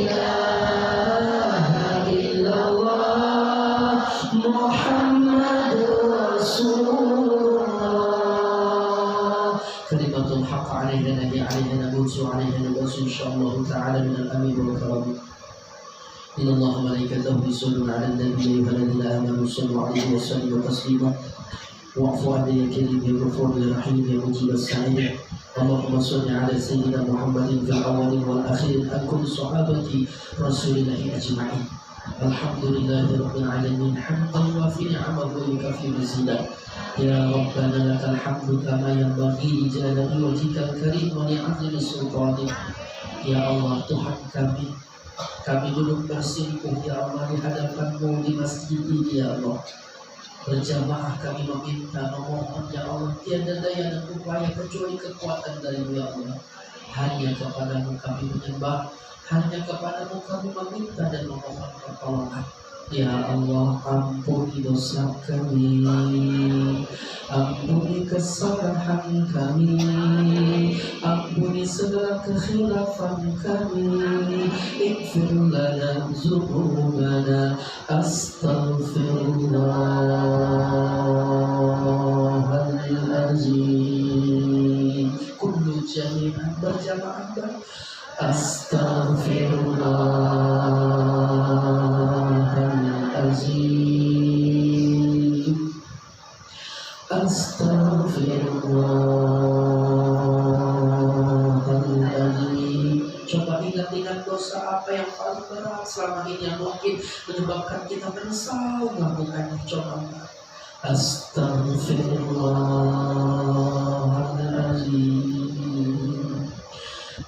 إله إلا الله محمد رسول الله كلمة الحق عليها نهي عليها نبوس عليها نبوس إن شاء الله تعالى من الأمين والكرم إن الله وملائكته يصلون على النبي يا أيها الذين آمنوا صلوا عليه وسلموا تسليما واعف عنا يا كريم يا غفور يا رحيم يا مجيب السعيد اللهم صل على سيدنا محمد في الأولين والآخرين عن كل صحابة رسول الله أجمعين الحمد لله رب العالمين حمدا وافي نعمه ويكفي مزيدا يا ربنا لك الحمد كما ينبغي لجلال وجهك الكريم ولعظيم سلطانك ya Allah Tuhan kami duduk bersimpuh ya Allah di hadapan-Mu di masjid ini ya Allah. Berjamaah kami meminta memohon ya Allah, tiada daya dan upaya kecuali kekuatan dari-Mu ya Allah. Hanya kepada-Mu kami menyembah, hanya kepada-Mu kami meminta dan memohon pertolongan. Ya Allah, ampuni dosa kami, ampuni kesalahan kami, ampuni segala kekhilafan kami. Ighfir lana dzunubana, astaghfirullahaladzim. Kullu jami'an berjamaah astaghfirullahaladzim, astaghfirullahaladzim. Coba ingat-ingat dosa apa yang paling berat selama ini yang mungkin menyebabkan kita menyesal melakukannya. Coba astaghfirullahaladzim,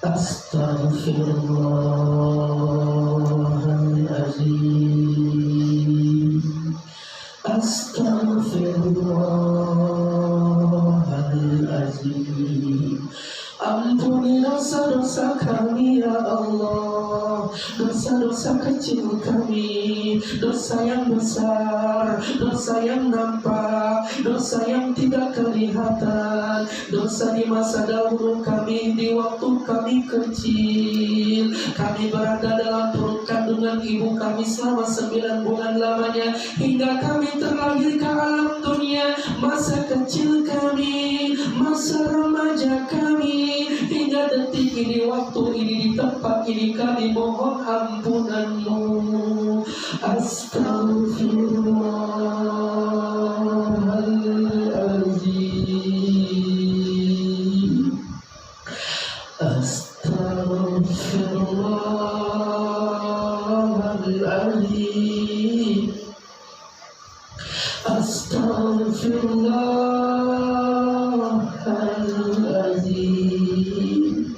astaghfirullahaladzim, astaghfirullahaladzim, Astaghfirullahaladzim. Ampuni dosa-dosa kami ya Allah, dosa-dosa kecil kami, dosa yang besar, dosa yang nampak, dosa yang tidak kelihatan, dosa di masa dahulu kami, di waktu kami kecil. Kami berada dalam perut kandungan ibu kami selama 9 bulan lamanya, hingga kami terlahir ke alam dunia. Masa kecil kami, masa remaja kami, hingga detik ini, waktu ini, di tempat ini, kami mohon ampunan-Mu. Astaghfirullahaladzim. Astaghfirullahaladzim. Astaghfirullahaladzim.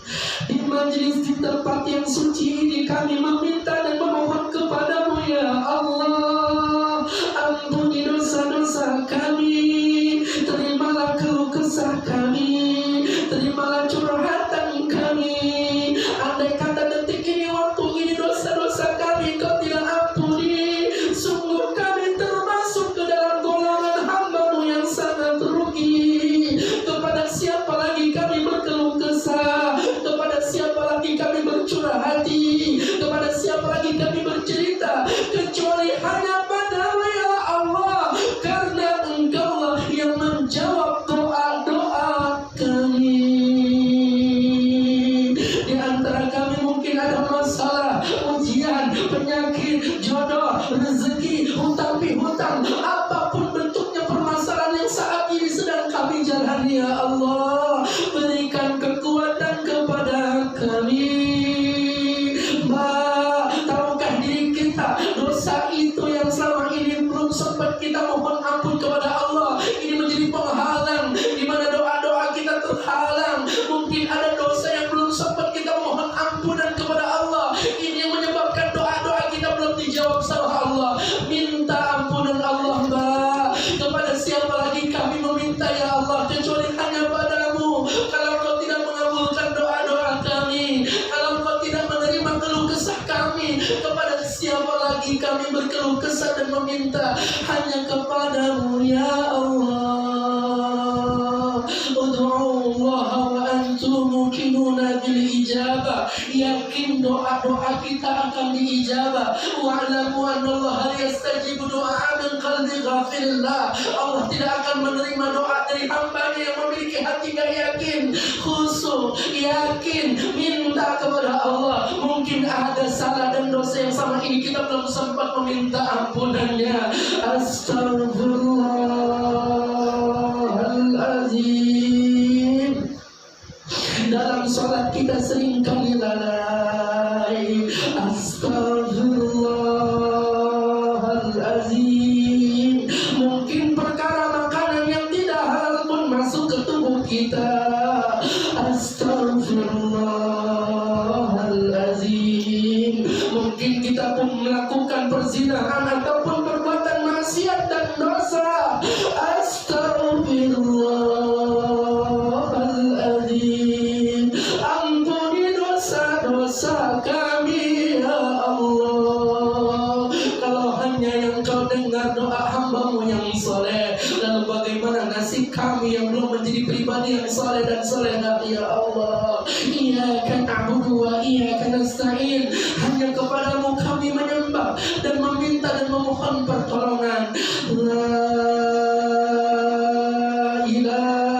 Di majlis, di tempat yang suci ini, kami meminta dan memohon kepadamu ya Allah. Ampuni dosa-dosa kami, terimalah keluh kesah kami, terimalah curhatan kami. Andai kata detik ini, waktu ini, dosa-dosa kami Kau tidak ampuni, sungguh kami termasuk ke dalam golongan hamba-Mu yang sangat rugi. Kepada siapa lagi kami berkeluh kesah? Kepada siapa lagi kami bercurah hati? Kepada siapa lagi kami bercerita? Kecuali hanya pada-Mu ya Allah, karena Engkau-lah yang menjawab doa-doa kami. Di antara kami mungkin ada masalah, ujian, penyakit, jodoh, rezeki, hutang piutang, apapun bentuknya permasalahan yang saat ini sedang kami jalani ya Allah, berikan kekuatan kepada kami. Tahukah diri kita, dosa itu yang selama ini belum sempat kita mohon ampun kepada Allah, ini menjadi penghalang di mana doa-doa kita terhalang. Mungkin ada dosa yang belum sempat kita mohon ampunan kepada Allah, ini yang menyebabkan doa-doa kita belum dijawab sama Allah. Minta ampunan Allah, Mbak. Kepada siapa lagi kami meminta ya Allah, kecuali hanya padamu. Kalau Kau tidak mengabulkan doa-doa kami, kalau Kau tidak menerima keluh kesah kami, kepada siapa lagi kami berkeluh kesah dan meminta? Hanya kepadamu ya Allah. Ud'ullaha wa antum muqinuna bil ijabah. Yakin doa-doa kita akan diijabah. Wa'lamu annallaha yastajibu du'a min qalbi ghafillah. Allah tidak akan menerima doa dari hamba-Nya yang memiliki hati yang yakin, khusyuk, yakin, minta kepada Allah. Mungkin ada salah dan dosa yang sama ini kita belum sempat meminta ampunannya. Astaghfirullahaladzim. Dalam sholat kita sering kali lalai. Astaghfirullahaladzim. Mungkin perkara makanan yang tidak halal pun masuk ke tubuh kita. Astaghfirullahaladzim. Mungkin kita pun melakukan perzinahan ataupun perbuatan maksiat dan dosa. Astaghfirullahaladzim. Ampuni dosa-dosa kami ya Allah. Kalau hanya yang Kau dengar doa hamba-Mu yang soleh, lalu bagaimana nasib kami yang belum menjadi pribadi yang soleh dan solehah ya Allah. Iyyaka na'budu wa iyyaka nasta'in. Hanya kepadamu kami menyembah dan meminta dan memohon pertolongan. La ilaha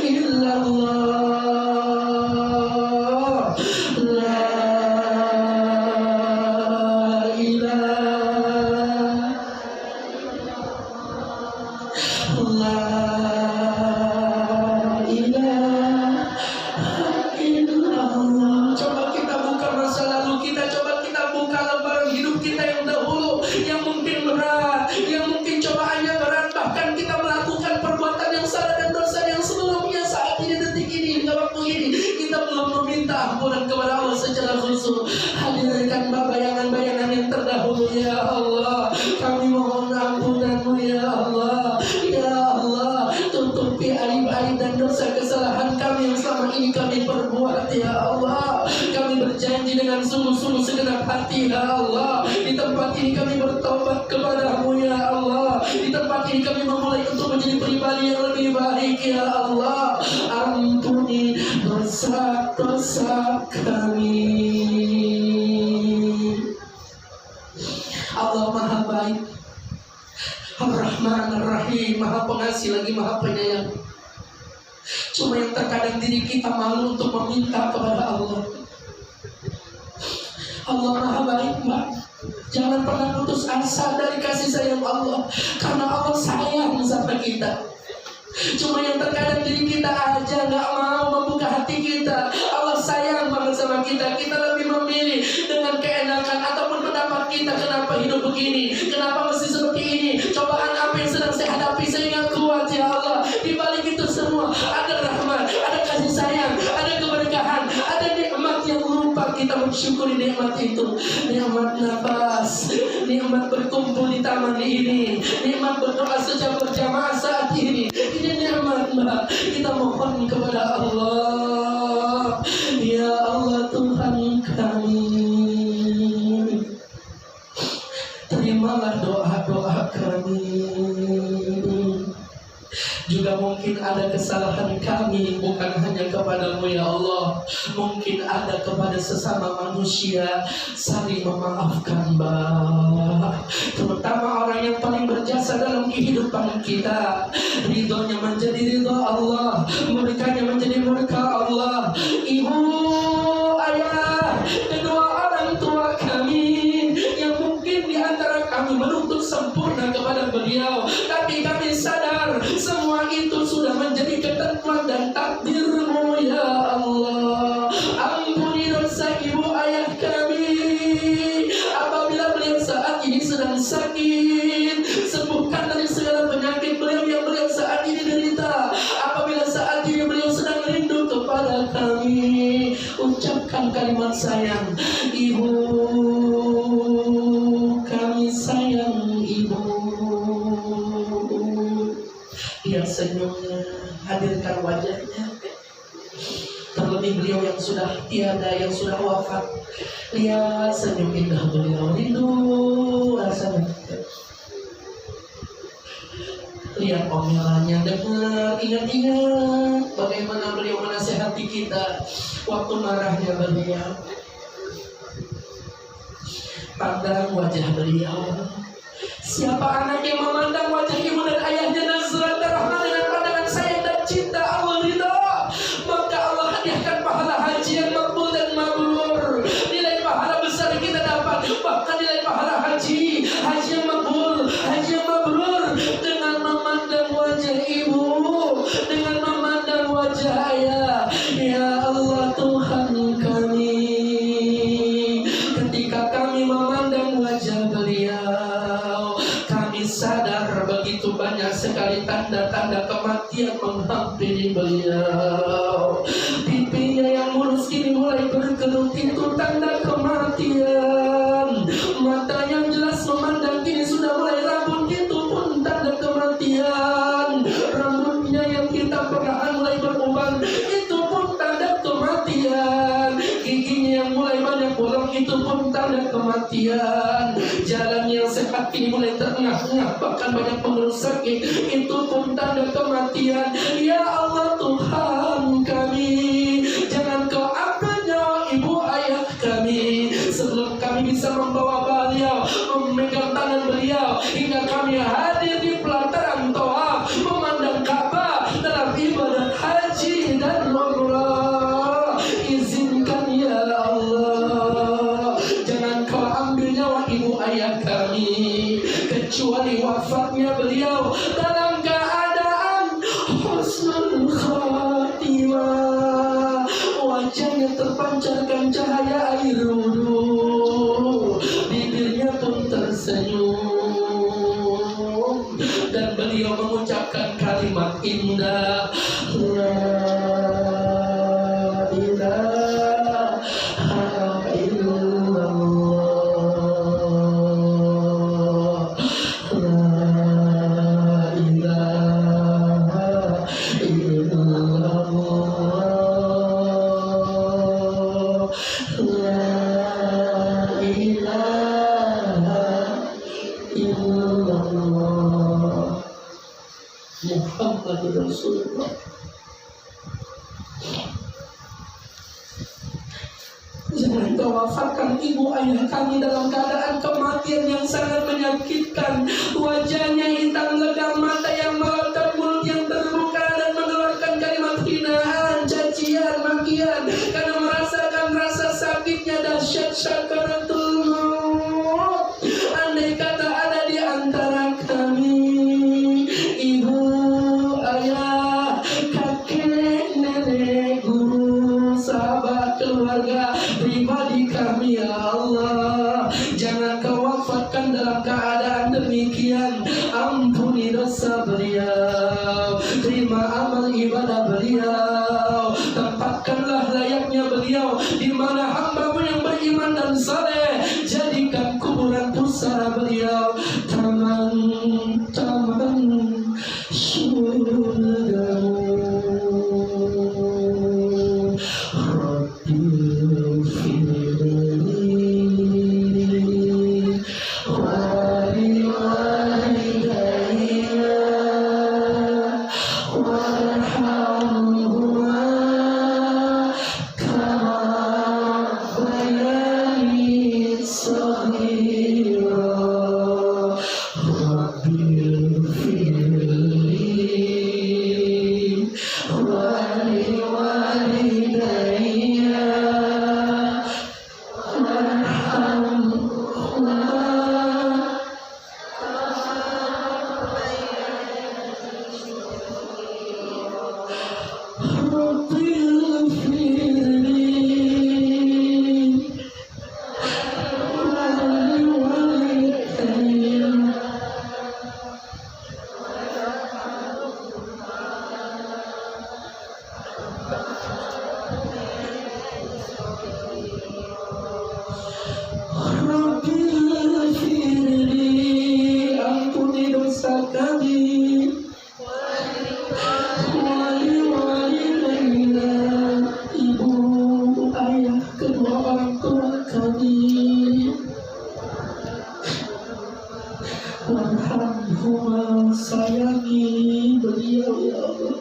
illallah. La ilaha illallah. Coba kita buka masa lalu kita, coba kita buka lembaran hidup kita yang dahulu, yang mungkin berat, yang mungkin cobaannya berat, bahkan kita melakukan perbuatan yang salah dan dosa yang sebelumnya. Saat ini, detik ini, hingga waktu ini, kita belum meminta ampunan kepada Allah secara khusyuk. Hadirkan bayangan-bayangan yang terdahulu ya Allah. Kami mohon dosa kesalahan kami yang selama ini kami perbuat ya Allah. Kami berjanji dengan sungguh-sungguh segenap hati ya Allah. Di tempat ini kami bertobat kepadamu ya Allah. Di tempat ini kami memulai untuk menjadi pribadi yang lebih baik ya Allah. Ampuni dosa-dosa kami. Allah Maha Baik, Ar-Rahman Ar-Rahim, Maha Pengasih lagi Maha Penyayang. Cuma yang terkadang diri kita malu untuk meminta kepada Allah. Allah Maha Baik, Mbak. Jangan pernah putus asa dari kasih sayang Allah, karena Allah sayang sama kita. Cuma yang terkadang diri kita aja nggak mau membuka hati kita. Allah sayang banget sama kita. Kita lebih memilih dengan keenakan ataupun pendapat kita. Kenapa hidup begini? Kenapa mesti seperti ini? Cobaan apa yang sedang saya hadapi sehingga kuat ya Allah. Di balik itu semua ada rahmat, ada kasih sayang, ada keberkahan, ada nikmat yang lupa kita mensyukuri nikmat itu. Nikmat nafas, nikmat berkumpul di taman ini, nikmat berdoa sejak berjamaah saat ini. Ini nikmat Mbak. Kita mohon kepada Allah. Ya Allah Tuhan kami, terimalah doa-doa kami. Juga mungkin ada kesalahan kami, bukan hanya kepadamu ya Allah, mungkin ada kepada sesama manusia. Saling memaafkan Mbak, terutama orang yang paling berjasa dalam kehidupan kita. Ridhonya menjadi ridho Allah, murkanya menjadi murka Allah. Ibu, ayah, kedua orang tua kami yang mungkin di antara kami menuntut sempurna kepada beliau, tapi kami sadar semua itu sudah menjadi ketentuan dan takdirmu ya Allah. Ampuni dosa ibu ayah kami apabila beliau saat ini sedang sakit. Sembuhkan dari segala penyakit beliau yang beliau saat ini derita. Apabila saat ini beliau sedang rindu kepada kami, ucapkan kalimat sayang. Ibu, kami sayang ibu. Lihat senyumnya, hadirkan wajahnya. Terlebih beliau yang sudah tiada, yang sudah wafat, lihat senyum indah beliau, rindu rasanya. Lihat omelannya, dengar, ingat-ingat bagaimana beliau menasihati kita waktu marahnya beliau. Pandang wajah beliau. Siapa anak yang memandang wajah ibu dan ayahnya dan surat rahmat dengan pandangan sayang dan cinta Allah ridha, maka Allah hadiahkan pahala haji yang makbul dan mabrur. Nilai pahala besar kita dapat, bahkan nilai pahala haji yang makbul, haji yang mabrur, dengan memandang wajah ibu, dengan memandang wajah ayah. Ya Allah Tuhan kami, ketika kami memandang wajah beliau, kami sadar begitu banyak sekali tanda-tanda kematian menghampiri beliau. Pipinya yang mulus kini mulai berkerut, itu tanda kematian. Mata yang jelas memandang kini sudah mulai rabun, itu pun tanda kematian. Rambutnya yang hitam perlahan mulai beruban, itu pun tanda kematian. Giginya yang mulai banyak bolong, itu pun tanda kematian. Jalan yang sehat kini mulai terengah-engah, bahkan banyak pengeluh sakit, itu pun tanda kematian. Ya Allah Tuhan kami, jangan kau ambil nyawa ibu ayah kami sebelum kami bisa membawa beliau, memegang tangan beliau, hingga kami hadir di pelataran tawaf, memandang Ka'bah dalam ibadah haji dan umrah. Izinkan ya Allah, jangan kau ambil nyawa ibu ayah kami, kecuali wafatnya beliau dalam keadaan husnul khatimah. Wajahnya terpancarkan cahaya air wudhu, bibirnya pun tersenyum, dan beliau mengucapkan kalimat indah, La ilaha illallah, La ilaha illallah. Muhammadur Rasulullah. Jangan kau wafatkan ibu ayah kami dalam keadaan kematian yang sangat menyakitkan. Wajahnya hitam legam, mata yang melotot, mulut yang terbuka dan mengeluarkan kalimat hinaan, cacian, makian karena merasakan rasa sakitnya dahsyat sakaratul maut. Andai kata ada di antara kami ibu, ayah, kakek, nenek, guru, sahabat, keluarga, pribadi kami, ya Allah, jangan kau wafatkan dalam keadaan demikian. Ampuni dosa beliau, terima amal ibadah beliau, tempatkanlah layaknya beliau di mana hamba-Mu yang beriman dan saleh. Jadikan kuburan pusara beliau taman-taman surga-Mu. Ampuni dosa kami, wali-wali ibu, ayah, kedua orang tua kami. Warhamhuma, sayangi beliau ya Allah.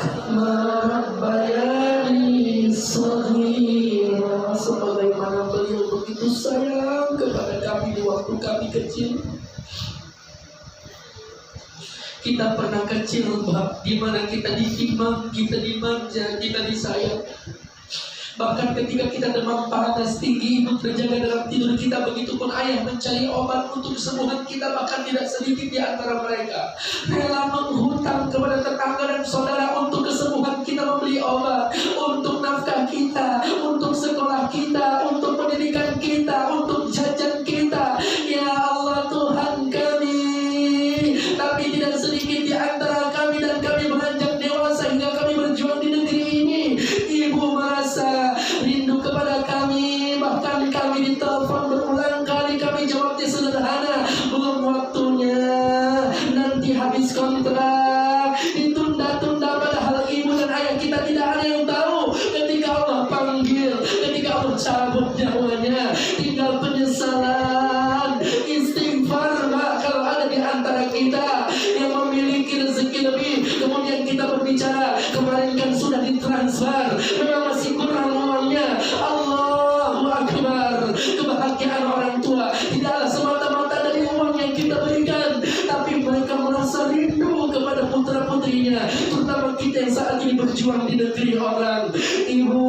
Kama rabbayani shaghira, sebagaimana beliau begitu sayang kepada kami di waktu kami kecil. Kita pernah kecil, di mana kita ditimang, kita dimanja, kita disayang. Bahkan ketika kita demam panas tinggi, ibu terjaga dalam tidur kita. Begitupun ayah mencari obat untuk kesembuhan kita. Bahkan tidak sedikit di antara mereka rela menghutang kepada tetangga dan saudara untuk kesembuhan kita, membeli obat, untuk nafkah kita, untuk sekolah kita, untuk pendidikan kita, untuk jajan kita. Ya Allah Tuhan kami, tapi tidak sedikit di antara kami dan kami beranjak dewasa hingga kami berjuang di negeri ini. Ibu merasa rindu kepada kami, bahkan kami ditelepon berulang kali, kami jawabnya sederhana, belum waktunya, nanti habis kontrak, ditunda-tunda. Padahal ibu dan ayah kita tidak ada yang tahu ketika Allah panggil, ketika Allah cabut nyawanya, tinggal penyesalan, istighfar. Kalau ada di antara kita yang memiliki rezeki lebih, kemudian kita berbicara, kemarin kan sudah ditransfer, memang masih kurang uangnya. Allahu Akbar. Kebahagiaan orang tua tidaklah semata-mata dari uang yang kita berikan, tapi mereka merasa rindu kepada putra-putrinya, terutama kita yang saat ini berjuang di negeri orang. Ibu,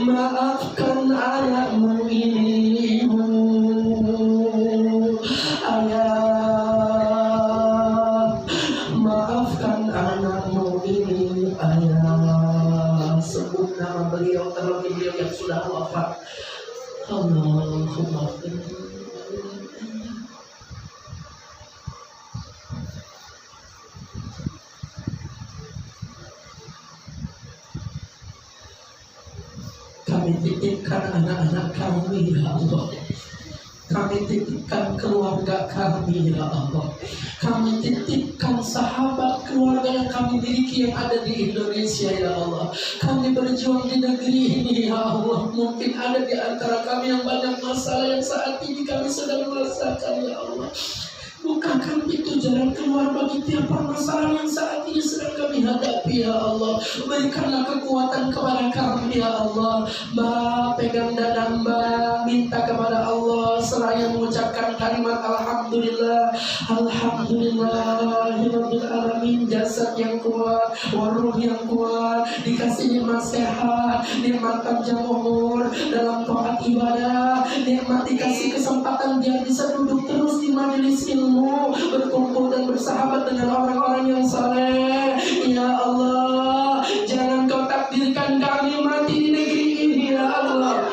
maafkan anakmu ini. Ibu, ayah, maafkan anakmu ini. Ayah, sebut nama beliau, terlebih beliau yang sudah wafat. Allahumma kami titipkan anak-anak kami ya Allah, kami titipkan keluarga kami ya Allah, kami titipkan sahabat keluarga yang kami miliki yang ada di Indonesia ya Allah. Kami berjuang di negeri ini ya Allah. Mungkin ada di antara kami yang banyak masalah yang saat ini kami sedang merasakan ya Allah. Bukan Bukakan pintu jalan keluar bagi tiap permasalahan yang saat ini sedang kami hadapi ya Allah. Berikanlah kekuatan kepada kami ya Allah. Mbak pegang dada Mbak, minta kepada Allah seraya mengucapkan kalimat Alhamdulillah, Alhamdulillahirabbil alamin. Jasad yang kuat, waruh yang kuat, dikasih nikmat sehat, nikmat panjang umur dalam taat ibadah, nikmat dikasih kesempatan biar bisa duduk terus di majelis ilmu, berkumpul dan bersahabat dengan orang-orang yang saleh. Ya Allah, jangan kau takdirkan kami mati di negeri ini ya Allah.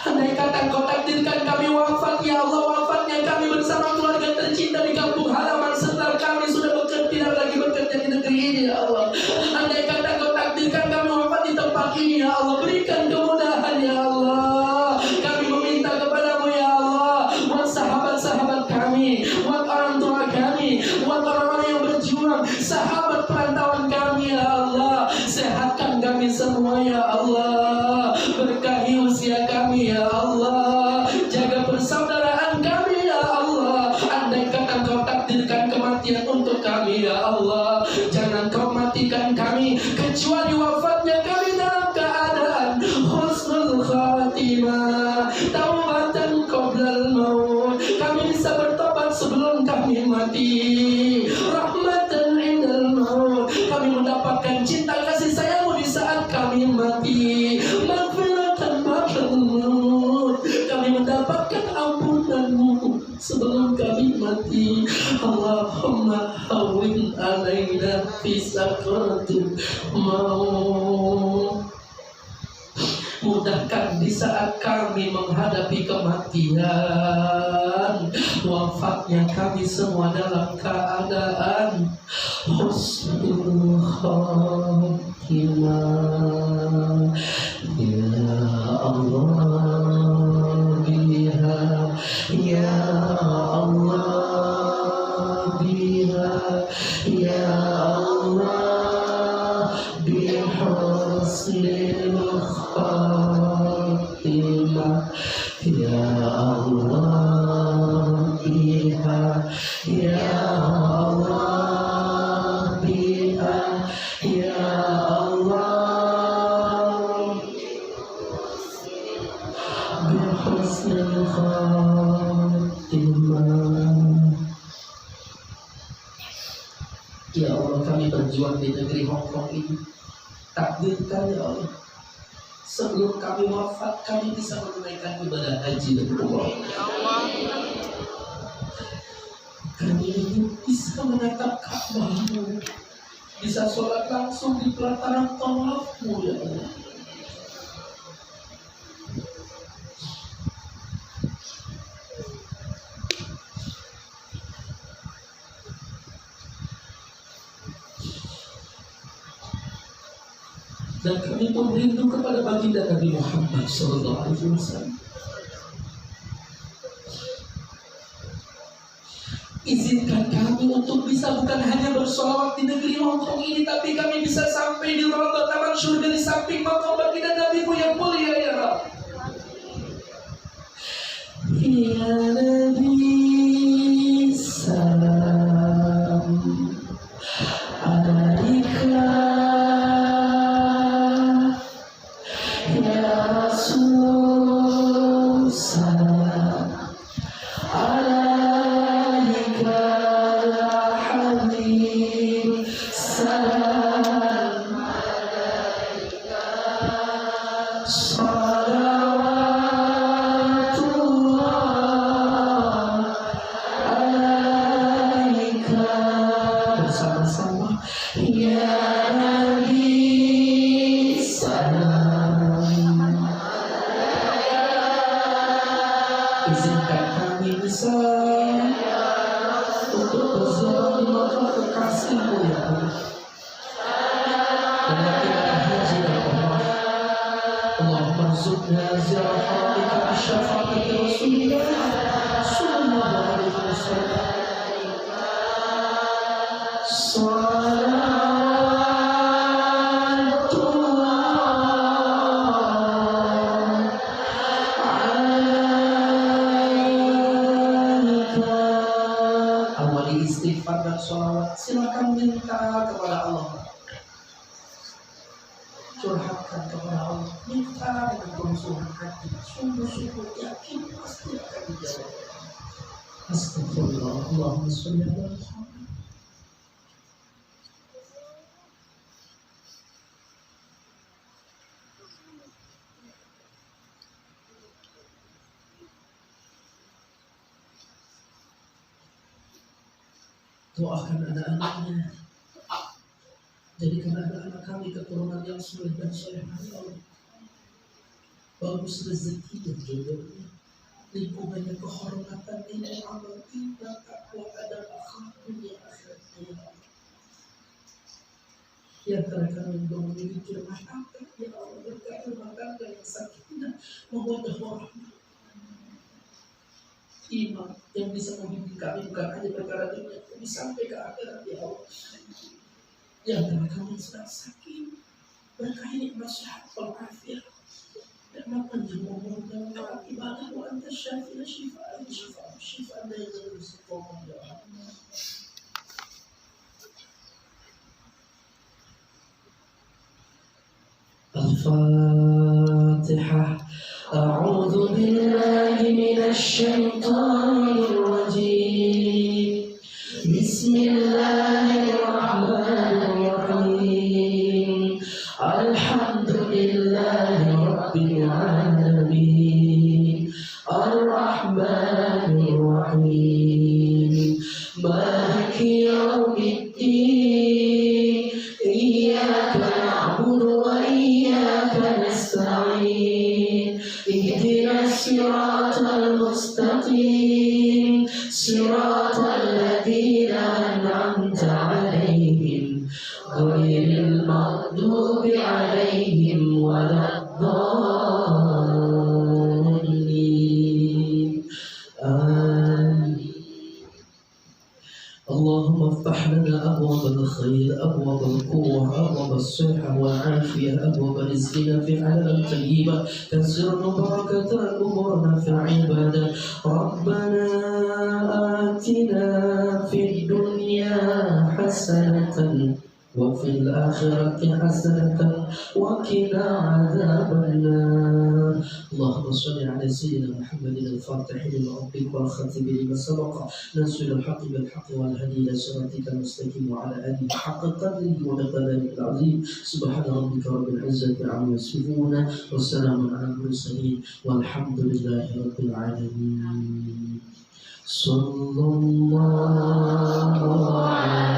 Andai kata kau takdirkan kami wafat ya Allah, wafatnya kami bersama keluarga tercinta di kampung halaman setelah kami sudah tidak lagi bekerja di negeri ini ya Allah. Andai kata kau takdirkan kami wafat di tempat ini ya Allah, berikan kemudahan ya Allah. Kami meminta kepadamu ya Allah, buat sahabat-sahabat kami, buat orang tua kami, buat orang-orang yang berjuang, sahabat perantauan kami ya Allah. Sehatkan kami semua ya Allah, berkahi usia kami ya Allah, jaga persaudaraan kami ya Allah. Andai kata kau takdirkan kematian untuk kami ya Allah, jangan kau matikan kami kecuali wafatnya kami dalam keadaan husnul khatimah, taubatan qoblal maut. Kami bisa bertobat sebelum kami mati, rahmatan indal maut. Kami mendapatkan cinta kasih sayangmu di saat kami mati, maghfiratan ba'dal maut. Kami mendapatkan ampunanmu sebelum kami mati. Allahumma hawwin alaina fi sakaratil maut. Mudahkan di saat kami menghadapi kematian, wafatnya kami semua dalam keadaan husnul khatimah. Ya Allah biha, ya Allah biha, ya Allah bihusnil khatimah. Ya Allah biha, ya Allah biha, ya Allah bihusnil khatimah. Ya Allah, kami berjuang di negeri Hongkong ini. Takdirkan ya Allah, sebelum kami wafat kami bisa menunaikan ibadah haji dan umrah. Kami ingin bisa menatap Ka'bah-Mu, bisa sholat langsung di pelataran tawaf-Mu ya Allah. Dan kami pun rindu kepada baginda Nabi Muhammad SAW. Izinkan kami untuk bisa bukan hanya bersolawat di negeri Hongkong ini, tapi kami bisa sampai di Raudhah Taman Surga di samping makam baginda Nabi-Mu yang mulia ya Rabb. Ya Nabi salam alaika, ya Rasul salam alaika, ya Habib salam alaika, salawatullah alaika. Bersama-sama ya Nabi salam. Izinkan kami bisa untuk berziarah di makam kekasih-Mu ya Allah, dan ibadah haji dan umrah. Allahumma rzuqna ziarah haramika bi syafaati Rasulillah sallallahu alaihi wasallam. Salawatullah sholat, silakan minta kepada Allah. Curhatkan kepada Allah, minta dengan kerusuhan hati, sungguh-sungguh yakin pasti akan dijawab. Astagfirullah, Allahumma sholli ala Muhammad. Doakan anak-anaknya, jadikan anak-anak kami keturunan yang soleh dan solehah, ya Allah. Bagus rezeki dan jodohnya, lingkungannya, kehormatan, ilmu, amal, iman, takwa, adab, akhlak, dunia akhiratnya, ya Allah. Di antara kami yang memiliki rumah tangga, ya Allah, berkati rumah tangga yang sakinah, mawaddah warahmah. Imam yang bisa membimbing kami bukan hanya perkara dunia, tapi sampai ke akhirat, ya Allah. Di antara kami yang sedang sakit, berkahi nikmat sehat walafiat, nikmat panjang umur dan nikmat ibadah, wa anta syafi'u syifa'an la yaghadiru saqama, ya Allah. Al-Fatihah. أعوذ بالله من الشيطان الرجيم. بسم الله الرحمن الرحيم. الحمد لله رب العالمين. الرحمن الرحيم. مالك يوم الدين. إياك نعبد وإياك نستعين. اهدنا الصراط المستقيم. صراط الذين أنعمت عليهم غير المغضوب عليهم ولا الضالين. آمين. اللهم افتح لنا أبواب الخير، أبواب القوة، أبواب الصحة والعافية، أبواب رزقنا في حلال طيبة، كسر بركة أمورنا في عبادة. ربنا آتنا في الدنيا حسنة وفي الآخرة حسنة وقنا عذاب النار. اللهم صل على سيدنا محمد الفاتح لما أغلق والخاتم لما سبق ناصر الحق بالحق والهدي إلى صراطك المستقيم وعلى آله حق قدره ومقداره العظيم. سبحان ربك رب العزة عما يصفون والسلام على المرسلين والحمد لله رب العالمين. صلى الله على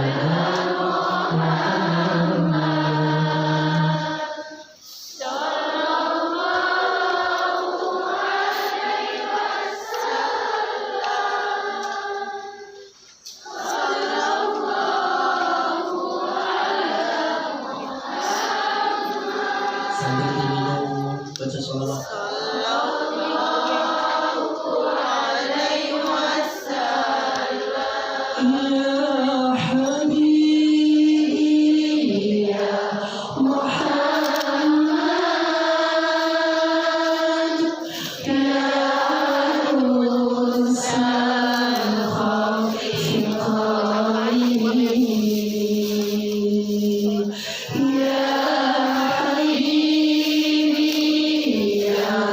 sambil diminum baca sholawat. Ya Habibi ya Muhammad, ya Unsal Khafiqaini, ya Habibi ya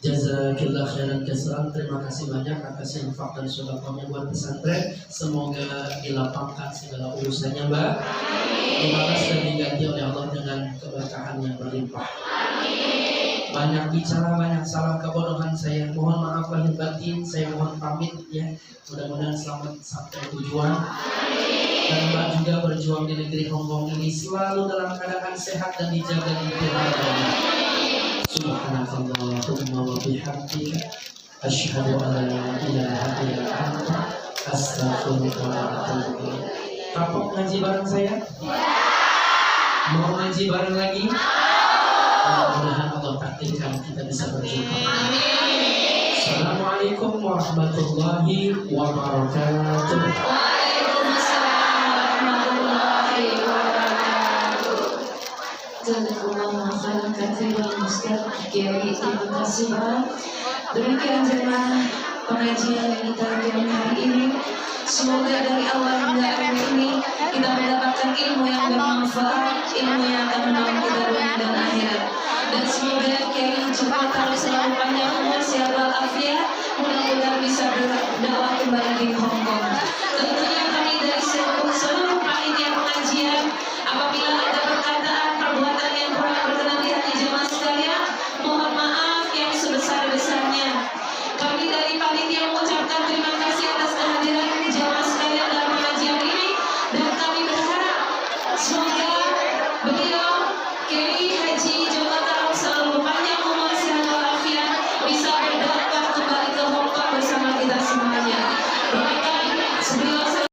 Jazakillah khairan katsiran. Terima kasih banyak atas infak dan sedekahnya buat pesantren. Semoga dilapangkan segala urusannya, Mbak. Dibalas dan diganti oleh Allah dengan keberkahan yang berlimpah. Banyak bicara, banyak salah, kebodohan saya. Mohon maaf lahir batin. Saya mohon pamit ya. Mudah-mudahan selamat sampai tujuan. Dan Mbak juga berjuang di negeri Hongkong ini selalu dalam keadaan sehat dan dijaga di pihak Allah. Subhanakallahumma wa bihamdika asyhadu an la ilaha illa anta astaghfiruka wa atubu ilaik. Kapok ngaji bareng saya? Mau ngaji bareng lagi? Mudah-mudahan Allah takdirkan kita bisa berjumpa. Assalamualaikum warahmatullahi wabarakatuh. Jazakumullah khairan katsiran Ustaz Kiai, terima kasih Pak. Demikian jemaah pengajian yang kita kirim hari ini. Semoga dari awal hingga akhir ini kita mendapatkan ilmu yang bermanfaat, ilmu yang akan menolong kita dunia dan akhirat. Dan semoga Kiai cepat selalu panjang umur, sehat